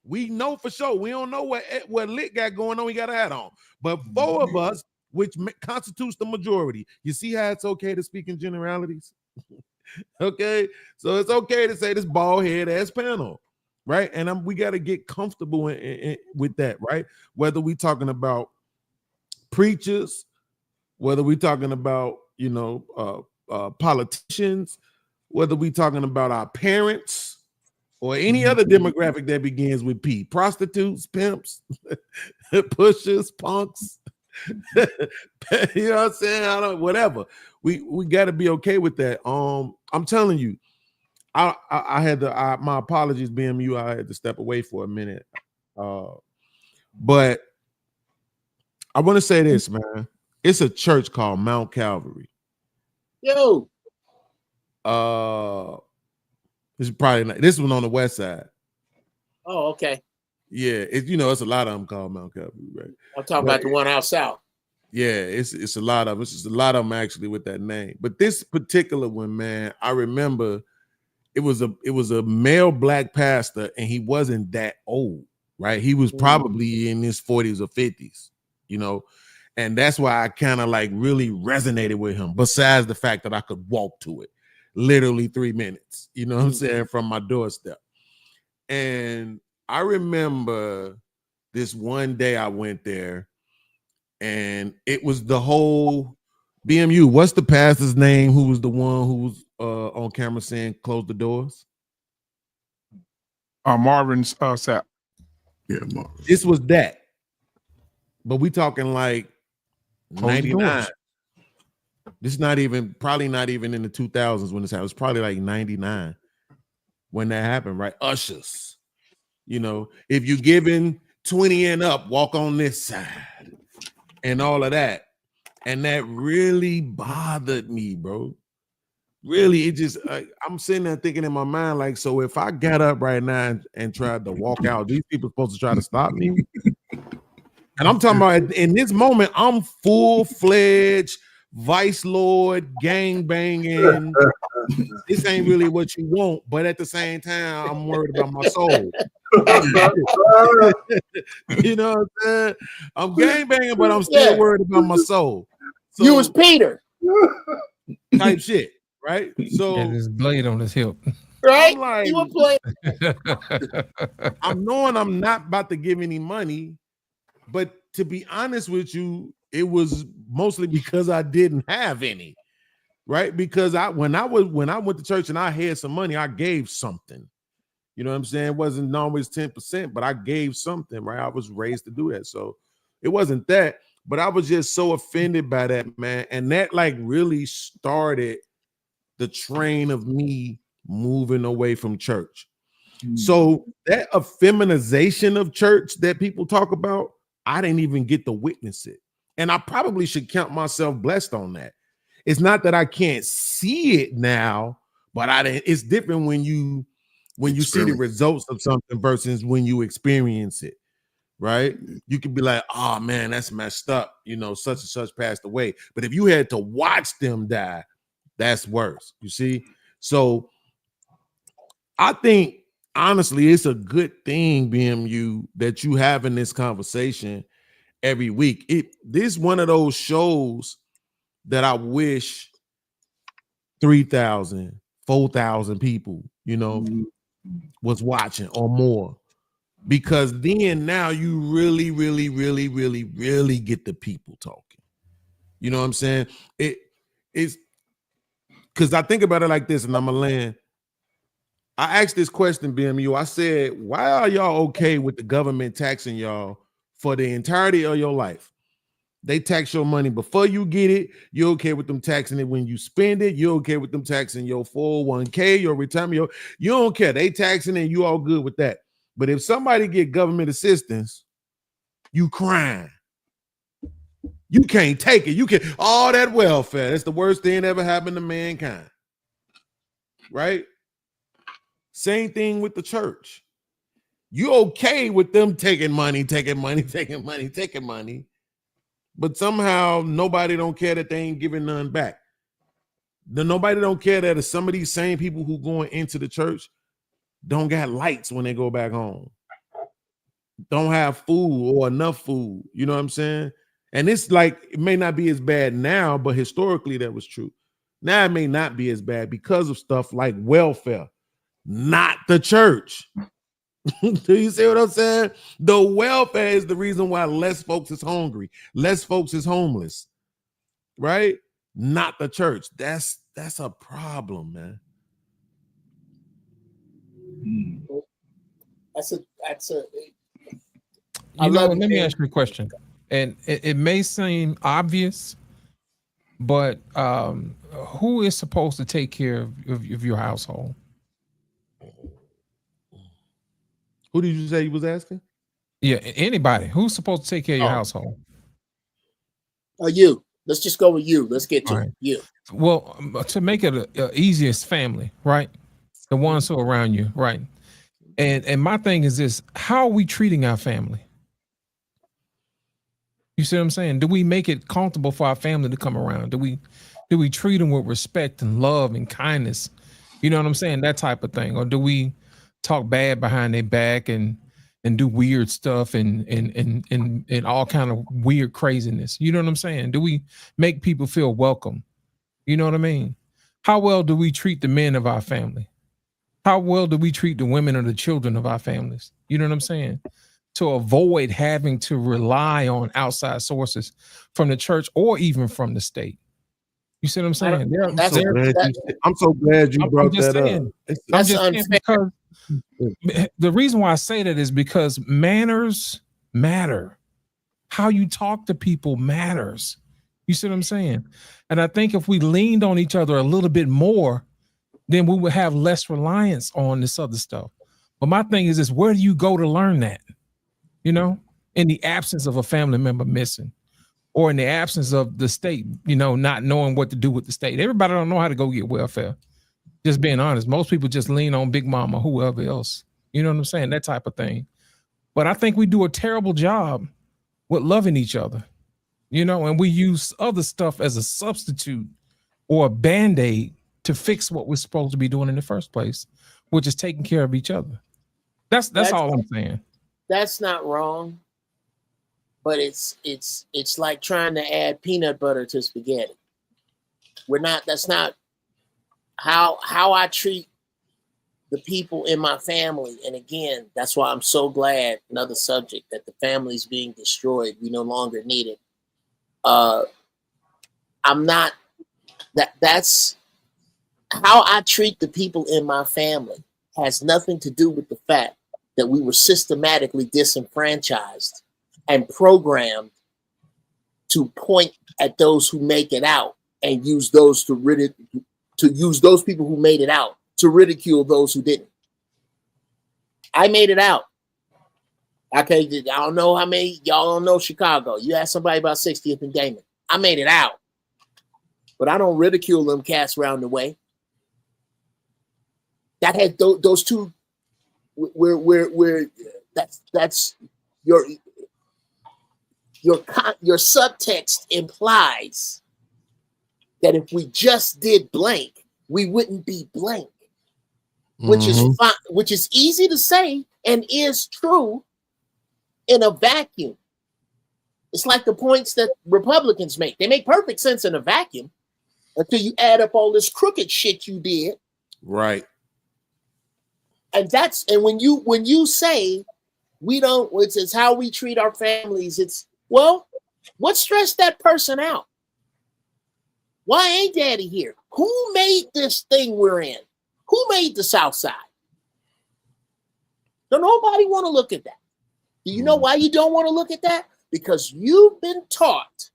We know for sure. We don't know what Lit got going on. He got a hat on. But four of us, which constitutes the majority. You see how it's okay to speak in generalities? Okay? So it's okay to say this bald head ass panel, right? And we got to get comfortable with that, right? Whether we talking about preachers, whether we talking about, politicians, whether we talking about our parents, or any other demographic that begins with P. Prostitutes, pimps, pushers, punks. You know what I'm saying? Whatever. We got to be okay with that. I'm telling you, I had my apologies, BMU. I had to step away for a minute. But I want to say this, man. It's a church called Mount Calvary. Yo. This is probably not, this one on the west side. Oh, okay. Yeah, it's a lot of them called Mount Calvary, right? I'm talking about the one out south. Yeah, it's a lot of them. It's just a lot of them actually with that name. But this particular one, man, I remember it was a male black pastor, and he wasn't that old, right? He was probably in his 40s or 50s, and that's why I kind of like really resonated with him. Besides the fact that I could walk to it. Literally 3 minutes, you know what I'm saying, from my doorstep. And I remember this one day I went there, and it was the whole BMU. What's the pastor's name who was the one who was on camera saying close the doors? Marvin's Sapp. Yeah, Marvin. This was that. but we talking like Close the 99. doors. This is not even probably not even in the 2000s when this happened. It's probably like 99 when that happened, right? Ushers, you know, if you're giving 20 and up, walk on this side and all of that. And that really bothered me, bro. Really, it just I'm sitting there thinking in my mind, like, so if I got up right now and tried to walk out, these people supposed to try to stop me. And I'm talking about in this moment, I'm full-fledged vice lord, gang banging. This ain't really what you want, but at the same time, I'm worried about my soul. You know what I'm saying? I'm gang banging, but I'm still worried about my soul. So, you was Peter type shit, right? So and his blade on his hip. right? I'm like, You were playing. I'm knowing I'm not about to give any money, but to be honest with you, it was mostly because I didn't have any, right? Because when I went to church and I had some money, I gave something. You know what I'm saying? It wasn't always 10%, but I gave something, right? I was raised to do that. So it wasn't that, but I was just so offended by that, man. And that like really started the train of me moving away from church. So that effeminization of church that people talk about, I didn't even get to witness it. And I probably should count myself blessed on that. It's not that I can't see it now, but it's different when you see the results of something versus when you experience it, right? You could be like, oh man, that's messed up, you know, such and such passed away. But if you had to watch them die, that's worse, you see? So I think honestly, it's a good thing, BMU, that you having this conversation every week. This one of those shows that I wish 3,000, 4,000 people, you know, was watching or more. Because then now you really, really, really, really, really get the people talking. You know what I'm saying? It's because I think about it like this, and I'm gonna land. I asked this question, BMU. I said, why are y'all okay with the government taxing y'all for the entirety of your life? They tax your money before you get it. You're okay with them taxing it when you spend it. You're okay with them taxing your 401k, your retirement. You don't care. They taxing it. You all good with that. But if somebody get government assistance, you crying. You can't take it. You can all that welfare. That's the worst thing that ever happened to mankind. Right? Same thing with the church. You okay with them taking money, but somehow nobody don't care that they ain't giving none back. Nobody don't care that some of these same people who going into the church don't got lights when they go back home, don't have food or enough food. You know what I'm saying? And it's like, it may not be as bad now, but historically that was true. Now it may not be as bad because of stuff like welfare, not the church. Do you see what I'm saying? The welfare is the reason why less folks is hungry, less folks is homeless, right? Not the church. That's a problem, man. That's a You know, let me ask you a question. And it may seem obvious, but who is supposed to take care of your household? Who did you say you was asking? Yeah, anybody. Who's supposed to take care of your household? You. Let's just go with you. Let's get to you. Well, to make it a easiest family, right? The ones who are around you, right? And my thing is this: how are we treating our family? You see what I'm saying? Do we make it comfortable for our family to come around? Do we treat them with respect and love and kindness? You know what I'm saying? That type of thing. Or do we talk bad behind their back and do weird stuff and all kind of weird craziness? You know what I'm saying? Do we make people feel welcome? You know what I mean? How well do we treat the men of our family? How well do we treat the women or the children of our families? You know what I'm saying? To avoid having to rely on outside sources from the church or even from the state. You see what I'm saying? I'm so glad you brought that up. I'm just saying because the reason why I say that is because manners matter. how you talk to people matters. You see what I'm saying? And I think if we leaned on each other a little bit more, then we would have less reliance on this other stuff. But my thing is where do you go to learn that? You know, in the absence of a family member missing, or in the absence of the state, not knowing what to do with the state. Everybody don't know how to go get welfare. Just being honest, most people just lean on Big Mama, whoever else. You know what I'm saying? That type of thing. But I think we do a terrible job with loving each other, and we use other stuff as a substitute or a Band-Aid to fix what we're supposed to be doing in the first place, which is taking care of each other. That's all I'm saying. That's not wrong, but it's like trying to add peanut butter to spaghetti. That's not how I treat the people in my family. And again, that's why I'm so glad, another subject, that the family's being destroyed. We no longer need it. That's how I treat the people in my family has nothing to do with the fact that we were systematically disenfranchised and programmed to point at those who make it out and use those to use those people who made it out to ridicule those who didn't. I made it out. Okay, I don't know how many y'all don't know Chicago. You ask somebody about 60th and Damon. I made it out, but I don't ridicule them cats around the way. That had those two. Where that's your subtext implies that if we just did blank, we wouldn't be blank, which is fine, which is easy to say and is true in a vacuum. It's like the points that Republicans make. They make perfect sense in a vacuum until you add up all this crooked shit you did. Right. And when you say we don't, it's how we treat our families. It's, well, what stressed that person out? Why ain't daddy here? Who made this thing we're in? Who made the South Side? Don't nobody want to look at that. Do you know why you don't want to look at that? Because you've been taught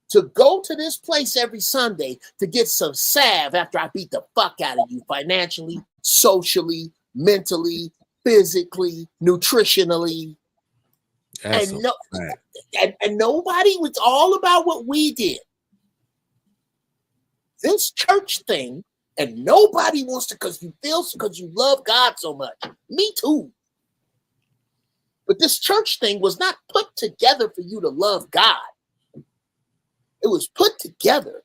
to go to this place every Sunday to get some salve after I beat the fuck out of you financially, socially, mentally, physically, nutritionally. That's and nobody was all about what we did. This church thing, and nobody wants to, because you love God so much. Me too. But this church thing was not put together for you to love God. It was put together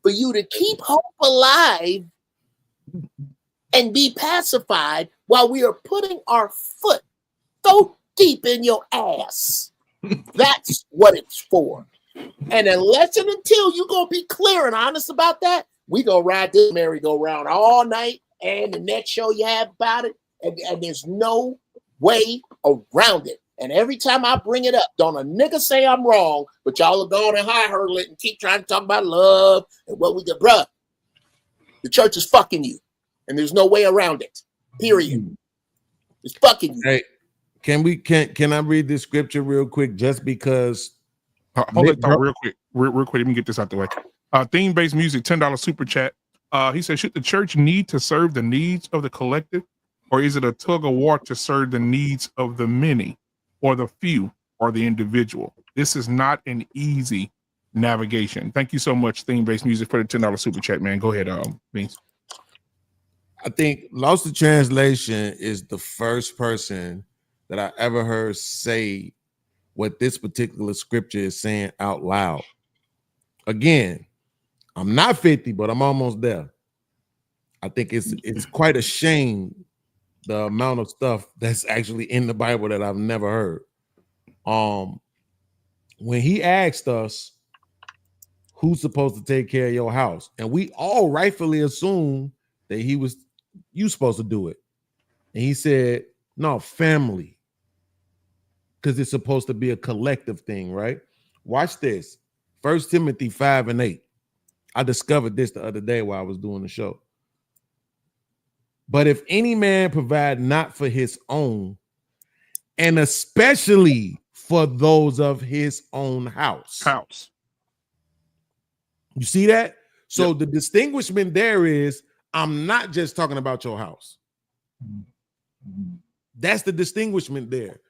for you to keep hope alive and be pacified while we are putting our foot so deep in your ass. That's what it's for. And unless and until you're going to be clear and honest about that, we going to ride this merry-go-round all night and the next show you have about it. And there's no way around it. And every time I bring it up, don't a nigga say I'm wrong, but y'all are going and high hurdle it and keep trying to talk about love and what we did. Bruh, the church is fucking you. And there's no way around it. Period. It's fucking you. Hey, can I read this scripture real quick? Just because. Hold that thought real quick. Real quick. Let me get this out the way. Theme-based music, $10 super chat. He said, should the church need to serve the needs of the collective, or is it a tug of war to serve the needs of the many, or the few, or the individual? This is not an easy navigation. Thank you so much, theme-based music, for the $10 super chat, man. Go ahead, Beans. I think Lost in Translation is the first person that I ever heard say what this particular scripture is saying out loud. Again, I'm not 50, but I'm almost there. I think it's quite a shame the amount of stuff that's actually in the Bible that I've never heard. When he asked us who's supposed to take care of your house, and we all rightfully assume that you supposed to do it. And he said, no, family. Because it's supposed to be a collective thing, right? Watch this. 1 Timothy 5:8. I discovered this the other day while I was doing the show. But if any man provide not for his own, and especially for those of his own house. You see that? So the distinguishment there is, I'm not just talking about your house. That's the distinguishment there.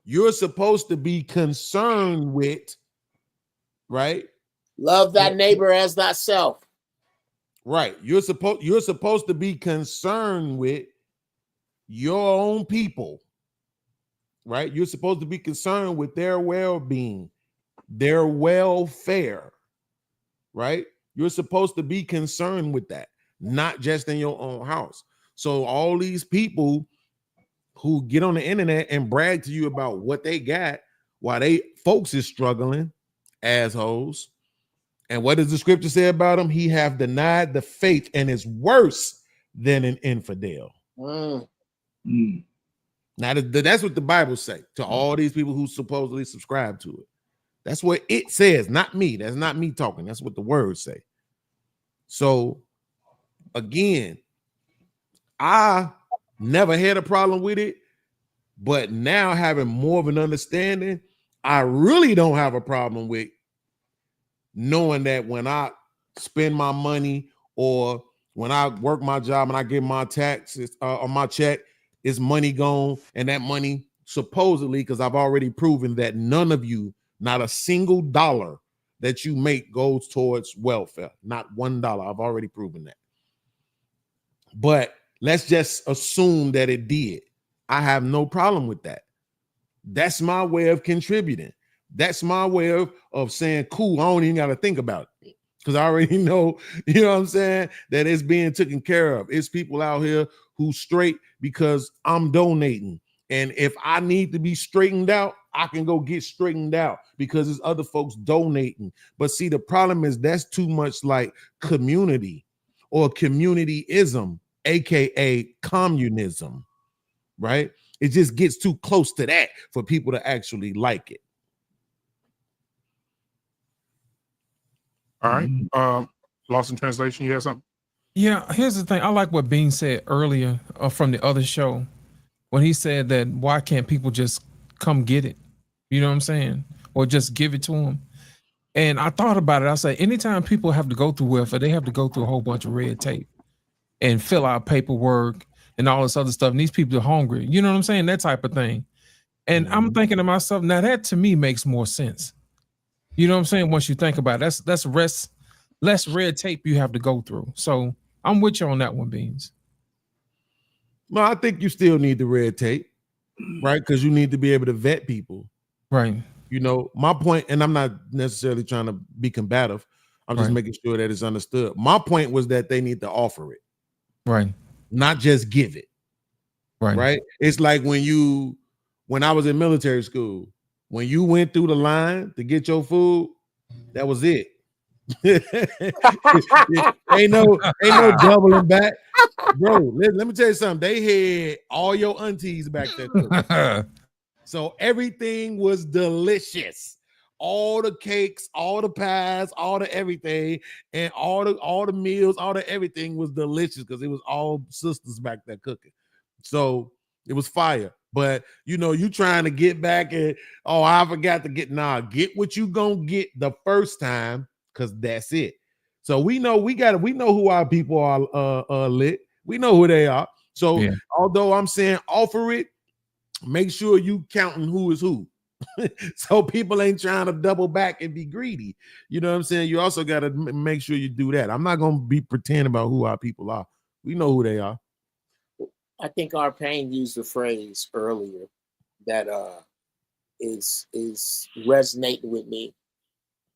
You're supposed to be concerned with, right? Love thy neighbor as thyself. Right. You're supposed to be concerned with your own people. Right? You're supposed to be concerned with their well-being, their welfare. Right? You're supposed to be concerned with that, not just in your own house. So all these people who get on the internet and brag to you about what they got while they folks is struggling, assholes. And what does the scripture say about him? He have denied the faith and is worse than an infidel. Now that's what the Bible say to all these people who supposedly subscribe to it. That's what it says, not me. That's not me talking. That's what the words say. So again, I never had a problem with it, but now having more of an understanding, I really don't have a problem with knowing that when I spend my money or when I work my job and I get my taxes on my check, is money gone, and that money supposedly, because I've already proven that none of you, not a single dollar that you make goes towards welfare, not $1. I've already proven that. But let's just assume that it did. I have no problem with that. That's my way of contributing. That's my way of saying, cool, I don't even got to think about it. Because I already know, you know what I'm saying, that it's being taken care of. It's people out here who straight because I'm donating. And if I need to be straightened out, I can go get straightened out because there's other folks donating. But see, the problem is that's too much like community or communityism, aka communism, right? It just gets too close to that for people to actually like it. All right. Lost in translation, you have something? Yeah, here's the thing. I like what Bean said earlier from the other show when he said that why can't people just come get it? You know what I'm saying? Or just give it to them. And I thought about it. I said, anytime people have to go through welfare, they have to go through a whole bunch of red tape and fill out paperwork and all this other stuff. And these people are hungry. You know what I'm saying? That type of thing. And I'm thinking to myself, now that to me makes more sense. You know what I'm saying? Once you think about it, that's less red tape you have to go through. So I'm with you on that one, Beans. Well, I think you still need the red tape, right? Because you need to be able to vet people. Right. You know, my point, and I'm not necessarily trying to be combative. I'm just making sure that it's understood. My point was that they need to offer it. Right. Not just give it. Right. Right. It's like when I was in military school, when you went through the line to get your food, that was it. ain't no doubling back. Bro, let me tell you something. They had all your aunties back there. So everything was delicious. All the cakes, all the pies, all the everything, and all the meals, all the everything was delicious because it was all sisters back there cooking. So it was fire. But you know, you trying to get back and I forgot to get get what you gonna get the first time, because that's it. So we know who our people are lit. We know who they are. So although I'm saying offer it, make sure you counting who is who. So people ain't trying to double back and be greedy. You know what I'm saying? You also got to make sure you do that. I'm not going to be pretending about who our people are. We know who they are. I think our Payne used the phrase earlier that is resonating with me.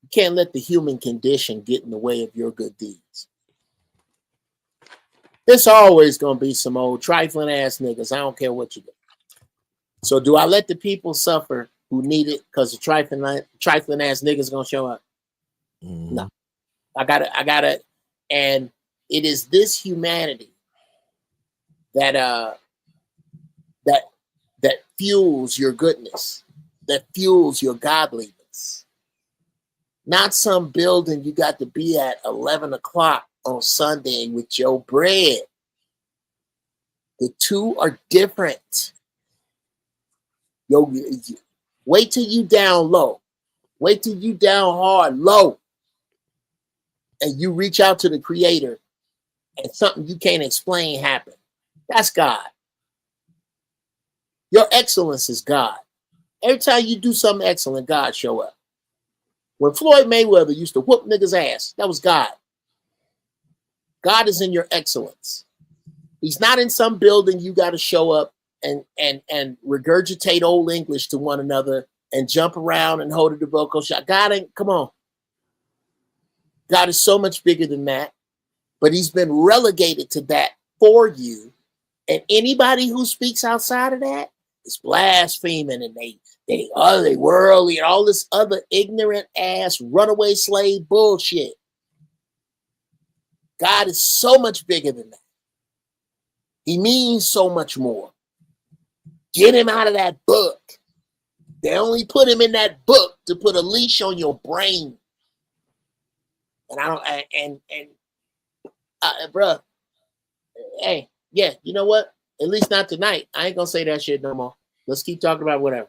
You can't let the human condition get in the way of your good deeds. There's always going to be some old trifling ass niggas. I don't care what you do. So do I let the people suffer who need it because the trifling ass niggas gonna show up? No. I gotta, and it is this humanity that fuels your goodness, that fuels your godliness. Not some building you got to be at 11 o'clock on Sunday with your bread. The two are different. Wait till you down low. Wait till you down hard, low. And you reach out to the creator and something you can't explain happen. That's God. Your excellence is God. Every time you do something excellent, God show up. When Floyd Mayweather used to whoop niggas' ass, that was God. God is in your excellence. He's not in some building you got to show up and regurgitate old English to one another and jump around and hold a DeVoco shot. God ain't, come on. God is so much bigger than that, but he's been relegated to that for you. And anybody who speaks outside of that is blaspheming, and they worldly and all this other ignorant ass runaway slave bullshit. God is so much bigger than that. He means so much more. Get him out of that book. They only put him in that book to put a leash on your brain. And I don't, bruh, hey, yeah, you know what? At least not tonight. I ain't gonna say that shit no more. Let's keep talking about whatever.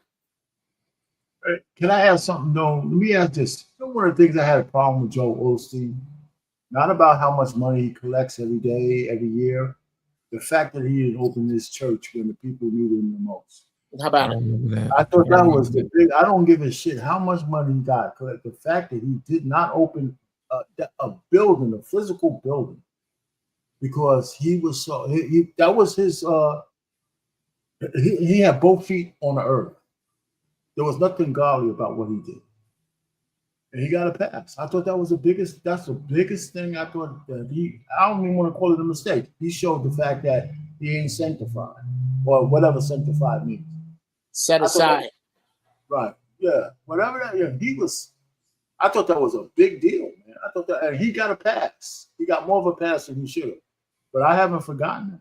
Can I ask something though? Let me ask this. You know, one of the things I had a problem with Joel Osteen, not about how much money he collects every day, every year, the fact that he didn't open this church when the people needed him the most. How about it? I thought that was the big. I don't give a shit how much money he got. The fact that he did not open a building, a physical building, because he was so that was his. He had both feet on the earth. There was nothing godly about what he did, and he got a pass. I thought that was the biggest. That's the biggest thing. I thought that he. I don't even want to call it a mistake. He showed the fact that he ain't sanctified, or whatever sanctified means. Set aside. Right. Yeah. Whatever that. Yeah. He was. I thought that was a big deal, man. I thought that, and he got a pass. He got more of a pass than he should have. But I haven't forgotten that.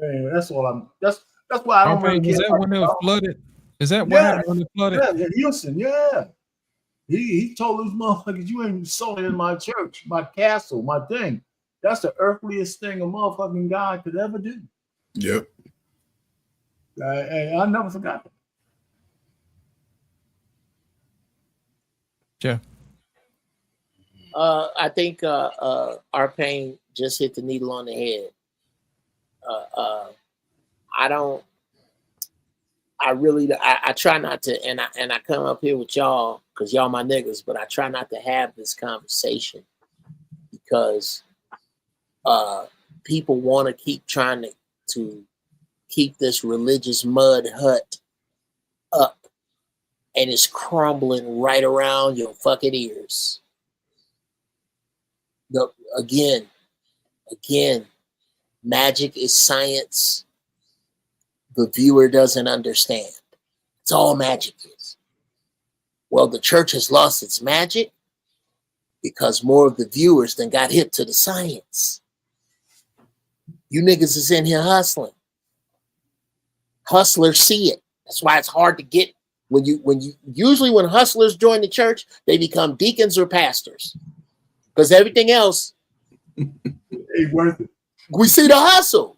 Anyway, that's all I'm. That's why I don't really care. Is that when it was flooded? Is that what happened when it flooded? Yeah, in Houston. Yeah. He told those motherfuckers, "You ain't sowing in my church, my castle, my thing." That's the earthliest thing a motherfucking God could ever do. Yep. I never forgot that. Yeah. I think our pain just hit the needle on the head. I try not to, and I come up here with y'all because y'all my niggas, but I try not to have this conversation because people want to keep trying to keep this religious mud hut up, and it's crumbling right around your fucking ears. Again, magic is science. The viewer doesn't understand. It's all magic is. Well, the church has lost its magic because more of the viewers than got hip to the science. You niggas is in here hustling. Hustlers see it. That's why it's hard to get when hustlers join the church, they become deacons or pastors. Because everything else ain't worth it. We see the hustle.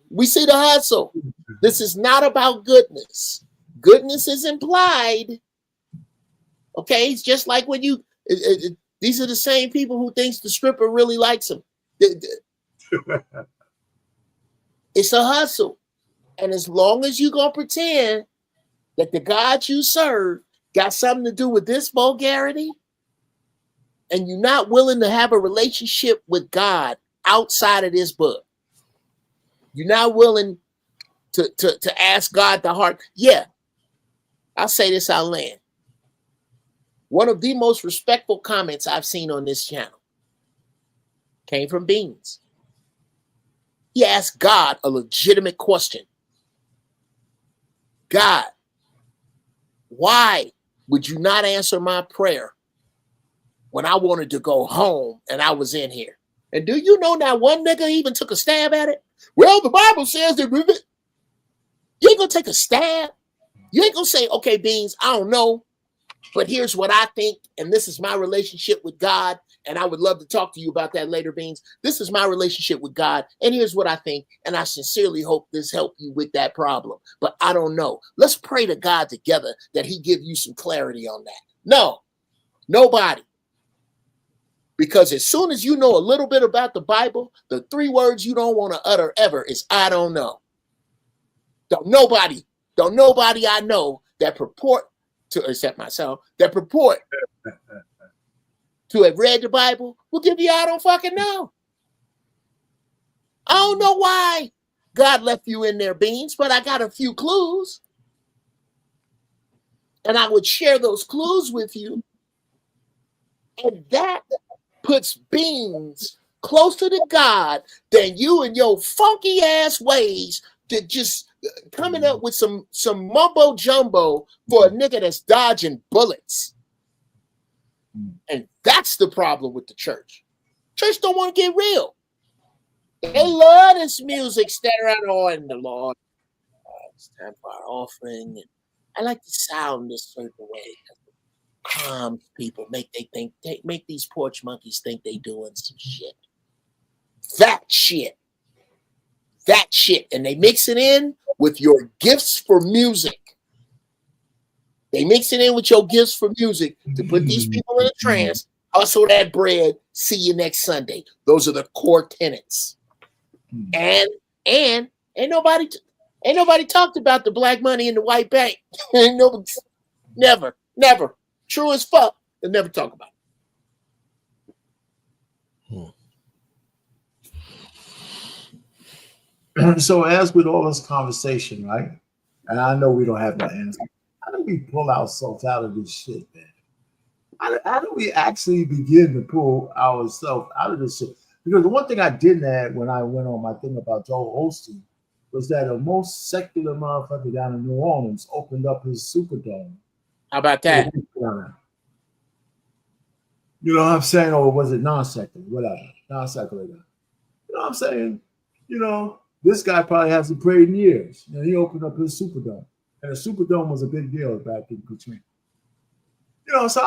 This is not about goodness. Goodness is implied. Okay, it's just like when these are the same people who thinks the stripper really likes him. It's a hustle. And as long as you're going to pretend that the God you serve got something to do with this vulgarity, and you're not willing to have a relationship with God outside of this book, you're not willing to ask God the heart. Yeah, I'll say this out loud. One of the most respectful comments I've seen on this channel came from Beans. He asked God a legitimate question. God, why would you not answer my prayer when I wanted to go home and I was in here? And do you know that one nigga even took a stab at it? Well, the Bible says that you ain't gonna take a stab. You ain't gonna say, okay, Beans, I don't know, but here's what I think, and this is my relationship with God, And I would love to talk to you about that later, Beans. This is my relationship with God, and here's what I think, and I sincerely hope this helped you with that problem. But I don't know. Let's pray to God together that he give you some clarity on that. No, nobody. Because as soon as you know a little bit about the Bible, the 3 words you don't want to utter ever is I don't know. Don't nobody I know that purport to, except myself, that purport to have read the Bible will give you I don't fucking know. I don't know why God left you in there, Beans, but I got a few clues. And I would share those clues with you. And that puts Beans closer to God than you and your funky ass ways to just coming up with some mumbo jumbo for a nigga that's dodging bullets. And that's the problem with the church. Church don't want to get real. They love this music, stand around on the Lord. It's time for our offering. And I like the sound this certain way. Calm people, make these porch monkeys think they doing some shit. That shit. And they mix it in with your gifts for music. They mix it in with your gifts for music to put these people in a trance, hustle that bread, see you next Sunday. Those are the core tenets. And ain't nobody talked about the black money in the white bank. Never. True as fuck. They never talk about it. So as with all this conversation, right? And I know we don't have no answer. How do we pull ourselves out of this shit, man? How do we actually begin to pull ourselves out of this shit? Because the one thing I didn't add when I went on my thing about Joel Osteen was that the most secular motherfucker down in New Orleans opened up his Superdome. How about that? You know what I'm saying? Or was it non-secular? Whatever. Non-secular. You know what I'm saying? You know, this guy probably hasn't prayed in years. And he opened up his Superdome. And the Superdome was a big deal back in Katrina. You know, so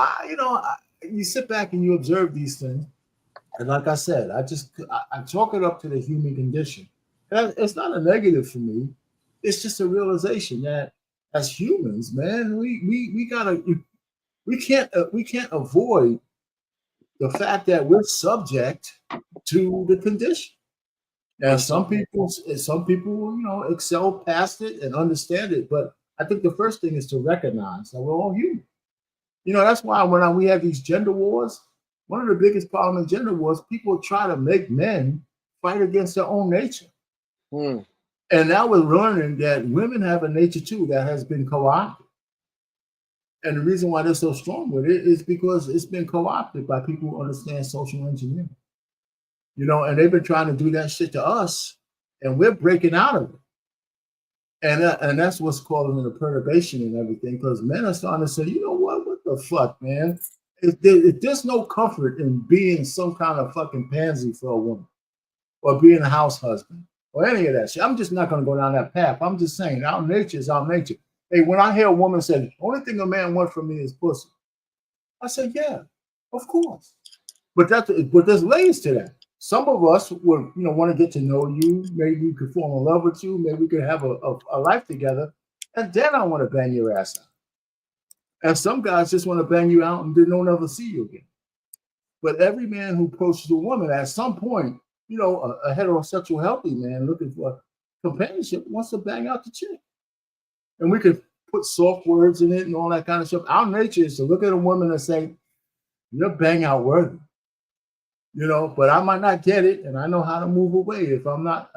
you sit back and you observe these things. And like I said, I chalk it up to the human condition. And it's not a negative for me. It's just a realization that as humans, man, we can't avoid the fact that we're subject to the condition. And some people, excel past it and understand it. But I think the first thing is to recognize that we're all human. You know, that's why when we have these gender wars, one of the biggest problems in gender wars, people try to make men fight against their own nature. And now we're learning that women have a nature too that has been co-opted. And the reason why they're so strong with it is because it's been co-opted by people who understand social engineering. You know, and they've been trying to do that shit to us, and we're breaking out of it. And that's what's causing the perturbation and everything, because men are starting to say, you know what the fuck, man? There's no comfort in being some kind of fucking pansy for a woman or being a house husband or any of that shit. I'm just not going to go down that path. I'm just saying our nature is our nature. Hey, when I hear a woman say, the only thing a man wants from me is pussy, I say, yeah, of course. But there's layers to that. Some of us would, want to get to know you. Maybe we could fall in love with you. Maybe we could have a life together. And then I want to bang your ass out. And some guys just want to bang you out and then don't ever see you again. But every man who approaches a woman at some point, a heterosexual healthy man looking for companionship wants to bang out the chick. And we could put soft words in it and all that kind of stuff. Our nature is to look at a woman and say, you're bang out worthy. But I might not get it, and I know how to move away if I'm not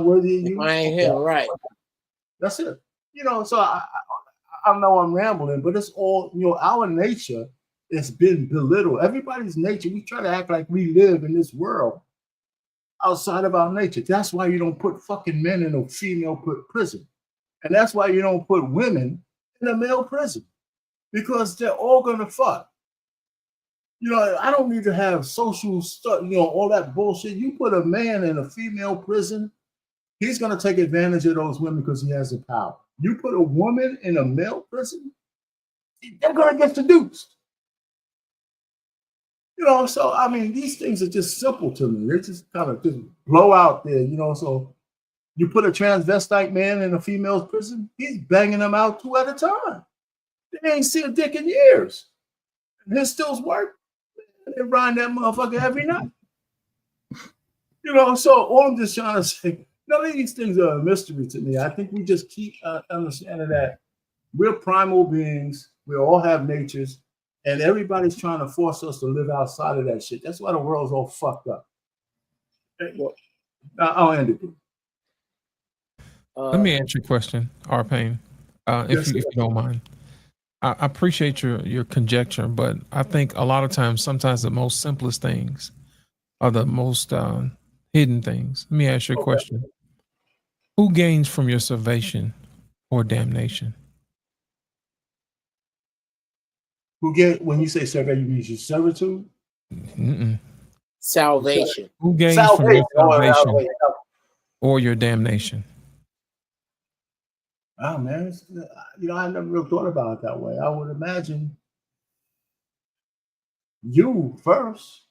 worthy of you. I ain't here, right? That's it. So I know I'm rambling, but it's all our nature has been belittled. Everybody's nature. We try to act like we live in this world outside of our nature. That's why you don't put fucking men in a female prison, and that's why you don't put women in a male prison, because they're all gonna fuck. I don't need to have social stuff, all that bullshit. You put a man in a female prison, he's going to take advantage of those women because he has the power. You put a woman in a male prison, they're going to get seduced. You know, so I mean, these things are just simple to me. They just kind of just blow out there, you know. So you put a transvestite man in a female's prison, he's banging them out 2 at a time. They ain't seen a dick in years. And his stills work. They ride that motherfucker every night. You know, so all I'm just trying to say, none of these things are a mystery to me. I think we just keep understanding that we're primal beings. We all have natures. And everybody's trying to force us to live outside of that shit. That's why the world's all fucked up. I'll end it. Let me answer your question, R-Pain, if you don't mind. I appreciate your conjecture, but I think a lot of times, sometimes the most simplest things are the most hidden things. Let me ask you a question. Who gains from your salvation or damnation? Who get when you say survey, you mean your servitude? Salvation. Who gains from your salvation or your damnation? Oh man, you know, I never really thought about it that way. I would imagine you first.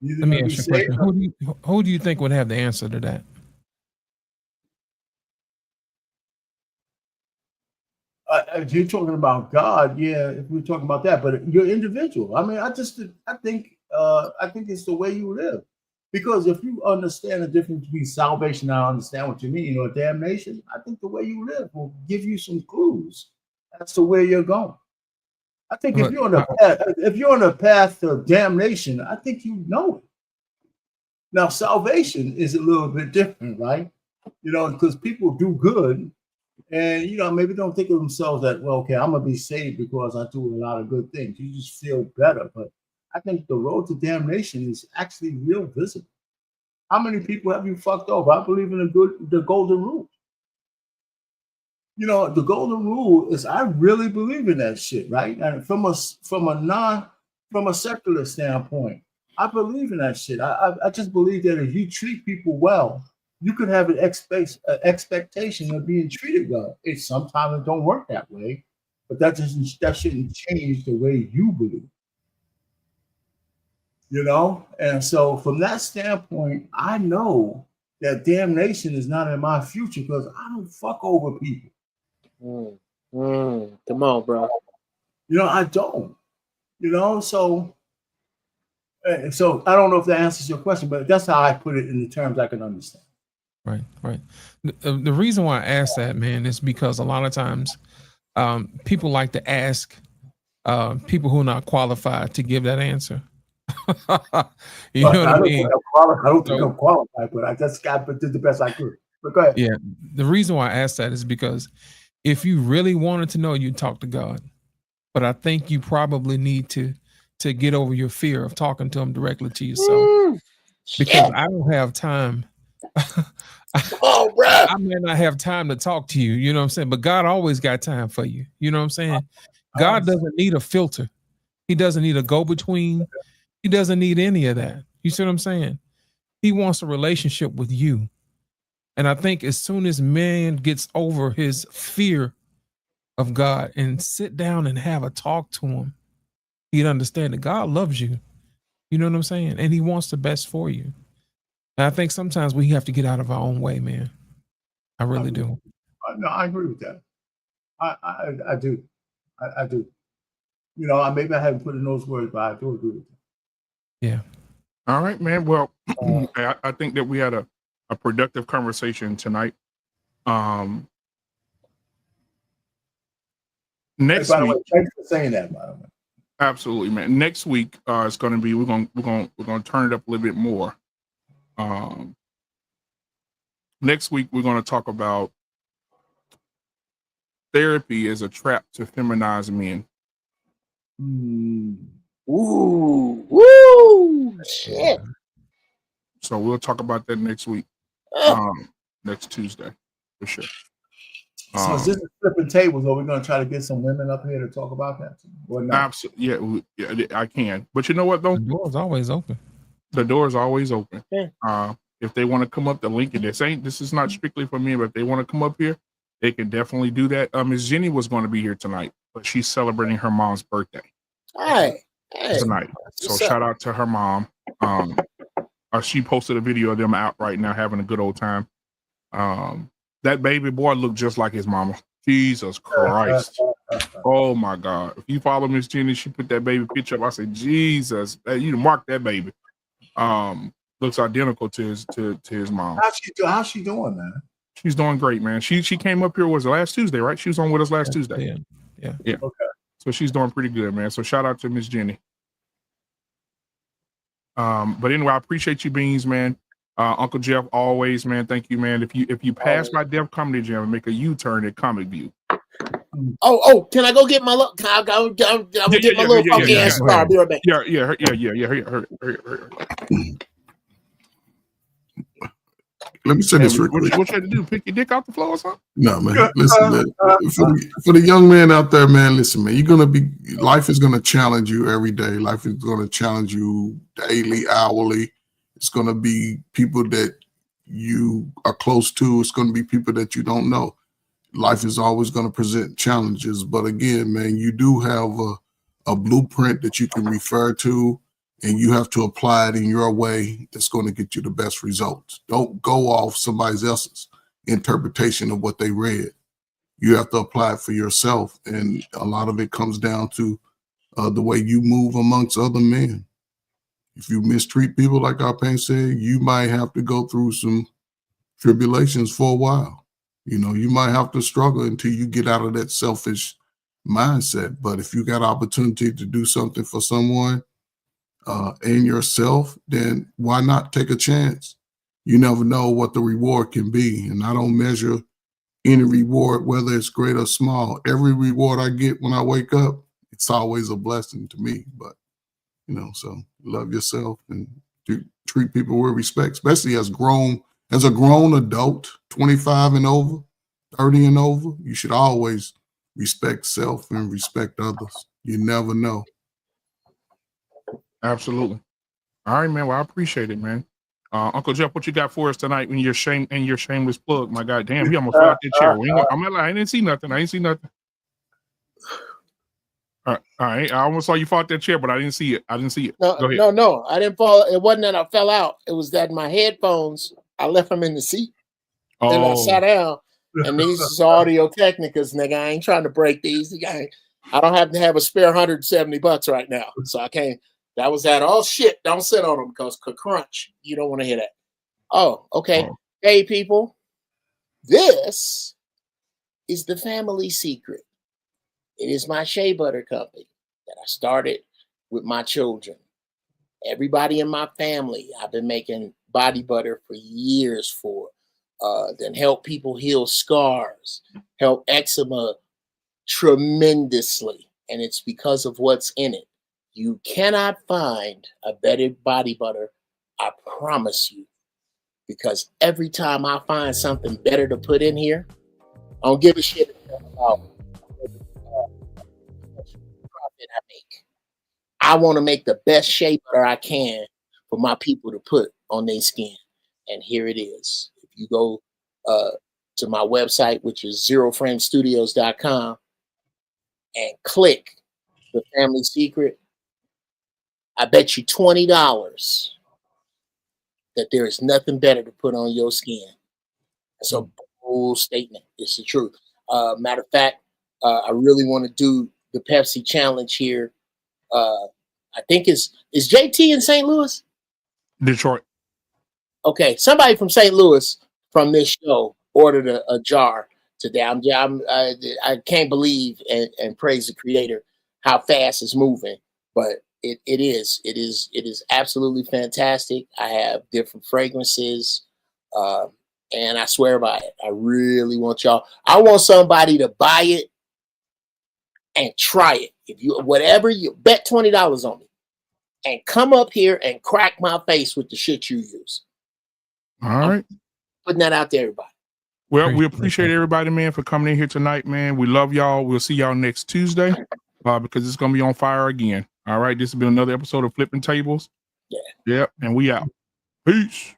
Let me ask you a question. Who do you think would have the answer to that? If you're talking about God, yeah, if we're talking about that, but you're individual. I mean, I think it's the way you live. Because if you understand the difference between salvation, I understand what you mean, or damnation, I think the way you live will give you some clues as to where you're going. I think if you're on a path to damnation, I think you know it. Now, salvation is a little bit different, right? You know, because people do good. And, you know, maybe don't think of themselves that, well, okay, I'm going to be saved because I do a lot of good things. You just feel better. But I think the road to damnation is actually real visible. How many people have you fucked over? I believe in the golden rule. You know, the golden rule is I really believe in that shit, right? And from a secular standpoint, I believe in that shit. I just believe that if you treat people well, you could have an expectation of being treated well. Sometimes it don't work that way, but that shouldn't change the way you believe. You know, and so from that standpoint, I know that damnation is not in my future because I don't fuck over people. Come on, bro. You know, I don't. You know, so I don't know if that answers your question, but that's how I put it in the terms I can understand. Right. The reason why I ask that, man, is because a lot of times people like to ask people who are not qualified to give that answer. You know what I mean? I don't think I'm qualified, but I just did the best I could. But go ahead. Yeah. The reason why I ask that is because if you really wanted to know, you'd talk to God. But I think you probably need to get over your fear of talking to him directly to yourself. Because I don't have time. I may not have time to talk to you, you know what I'm saying? But God always got time for you. You know what I'm saying? God doesn't need a filter. He doesn't need a go-between. He doesn't need any of that. You see what I'm saying? He wants a relationship with you. And I think as soon as man gets over his fear of God and sit down and have a talk to him, he'd understand that God loves you. You know what I'm saying? And he wants the best for you. And I think sometimes we have to get out of our own way, man. I really do. No, I agree with that. I do. I do. You know, maybe I haven't put in those words, but I do agree with that. Yeah. All right, man. Well, I think that we had a productive conversation tonight. Next by the week, way, thanks for saying that, by the way. Absolutely, man. Next week, it's going to be we're going to turn it up a little bit more. Next week, we're going to talk about therapy as a trap to feminize men. Ooh, woo, shit. So we'll talk about that next week, next Tuesday, for sure. So is this flipping tables, or we're going to try to get some women up here to talk about that? Or not? Absolutely, yeah, I can. But you know what, though? The door's always open. The door's always open. Yeah. If they want to come up, the link in this is not strictly for me, but if they want to come up here, they can definitely do that. Miss Jenny was going to be here tonight, but she's celebrating her mom's birthday. Hey, Hey, tonight. So what's up? shout out to her mom. She posted a video of them out right now having a good old time. That baby boy looked just like his mama. Jesus Christ. Oh my God. If you follow Miss Jenny, she put that baby picture up. I said, Jesus, you mark that baby. Looks identical to his mom. How's she doing, man? She's doing great, man. She came up here, was it last Tuesday, right? She was on with us last Tuesday. Yeah. Okay. So she's doing pretty good, man. So shout out to Miss Jenny. But anyway, I appreciate you, Beans, man. Uncle Jeff, always, man. Thank you, man. If you pass by Def Comedy Jam and make a U-turn at Comic View. Oh, can I go get my little? Can I go get my little funky ass star? I'll be right back. Yeah. Hurry. Let me say this real quick. What you had to do? Pick your dick out the floor or something? No, man. Listen, man. For the young man out there, man, listen, man. Life is gonna challenge you every day. Life is gonna challenge you daily, hourly. It's gonna be people that you are close to. It's gonna be people that you don't know. Life is always gonna present challenges, but again, man, you do have a blueprint that you can refer to, and you have to apply it in your way that's going to get you the best results. Don't go off somebody else's interpretation of what they read. You have to apply it for yourself, and a lot of it comes down to the way you move amongst other men. If you mistreat people, like our Payne said, you might have to go through some tribulations for a while. You know, you might have to struggle until you get out of that selfish mindset. But if you got opportunity to do something for someone, and yourself, then why not take a chance? You never know what the reward can be. And I don't measure any reward, whether it's great or small. Every reward I get when I wake up, it's always a blessing to me. But, so love yourself and treat people with respect, especially as a grown adult, 25 and over, 30 and over. You should always respect self and respect others. You never know. Absolutely. All right, man. Well, I appreciate it, man. Uncle Jeff, what you got for us tonight in your shameless plug? My God damn, he almost fell out that chair. I'm not lying. I didn't see nothing. All right. I almost saw you fall out that chair, but I didn't see it. No, Go ahead. No. I didn't fall. It wasn't that I fell out. It was that my headphones, I left them in the seat. And I sat down. And these is Audio Technicas, nigga. I ain't trying to break these. I don't have to have a spare $170 right now. So I can't. That was that. Oh, shit. Don't sit on them because crunch. You don't want to hear that. Oh, okay. Oh. Hey, people. This is the family secret. It is my shea butter company that I started with my children. Everybody in my family, I've been making body butter for years for. Then help people heal scars, help eczema tremendously. And it's because of what's in it. You cannot find a better body butter, I promise you. Because every time I find something better to put in here, I don't give a shit about the profit I make. I want to make the best shea butter I can for my people to put on their skin. And here it is. If you go to my website, which is zeroframestudios.com, and click the family secret, I bet you $20 that there is nothing better to put on your skin. That's a bold statement. It's the truth. Matter of fact, I really want to do the Pepsi challenge here. I think is JT in St. Louis? Detroit. Okay, somebody from St. Louis from this show ordered a jar today. I can't believe and praise the creator how fast it's moving, but it is absolutely fantastic. I have different fragrances, and I swear by it. I really want y'all. I want somebody to buy it and try it. If you bet $20 on me, and come up here and crack my face with the shit you use. All right, putting that out to everybody. Well, we appreciate everybody, man, for coming in here tonight, man. We love y'all. We'll see y'all next Tuesday because it's gonna be on fire again. All right, this has been another episode of Flipping Tables. Yeah. Yep, and we out. Peace.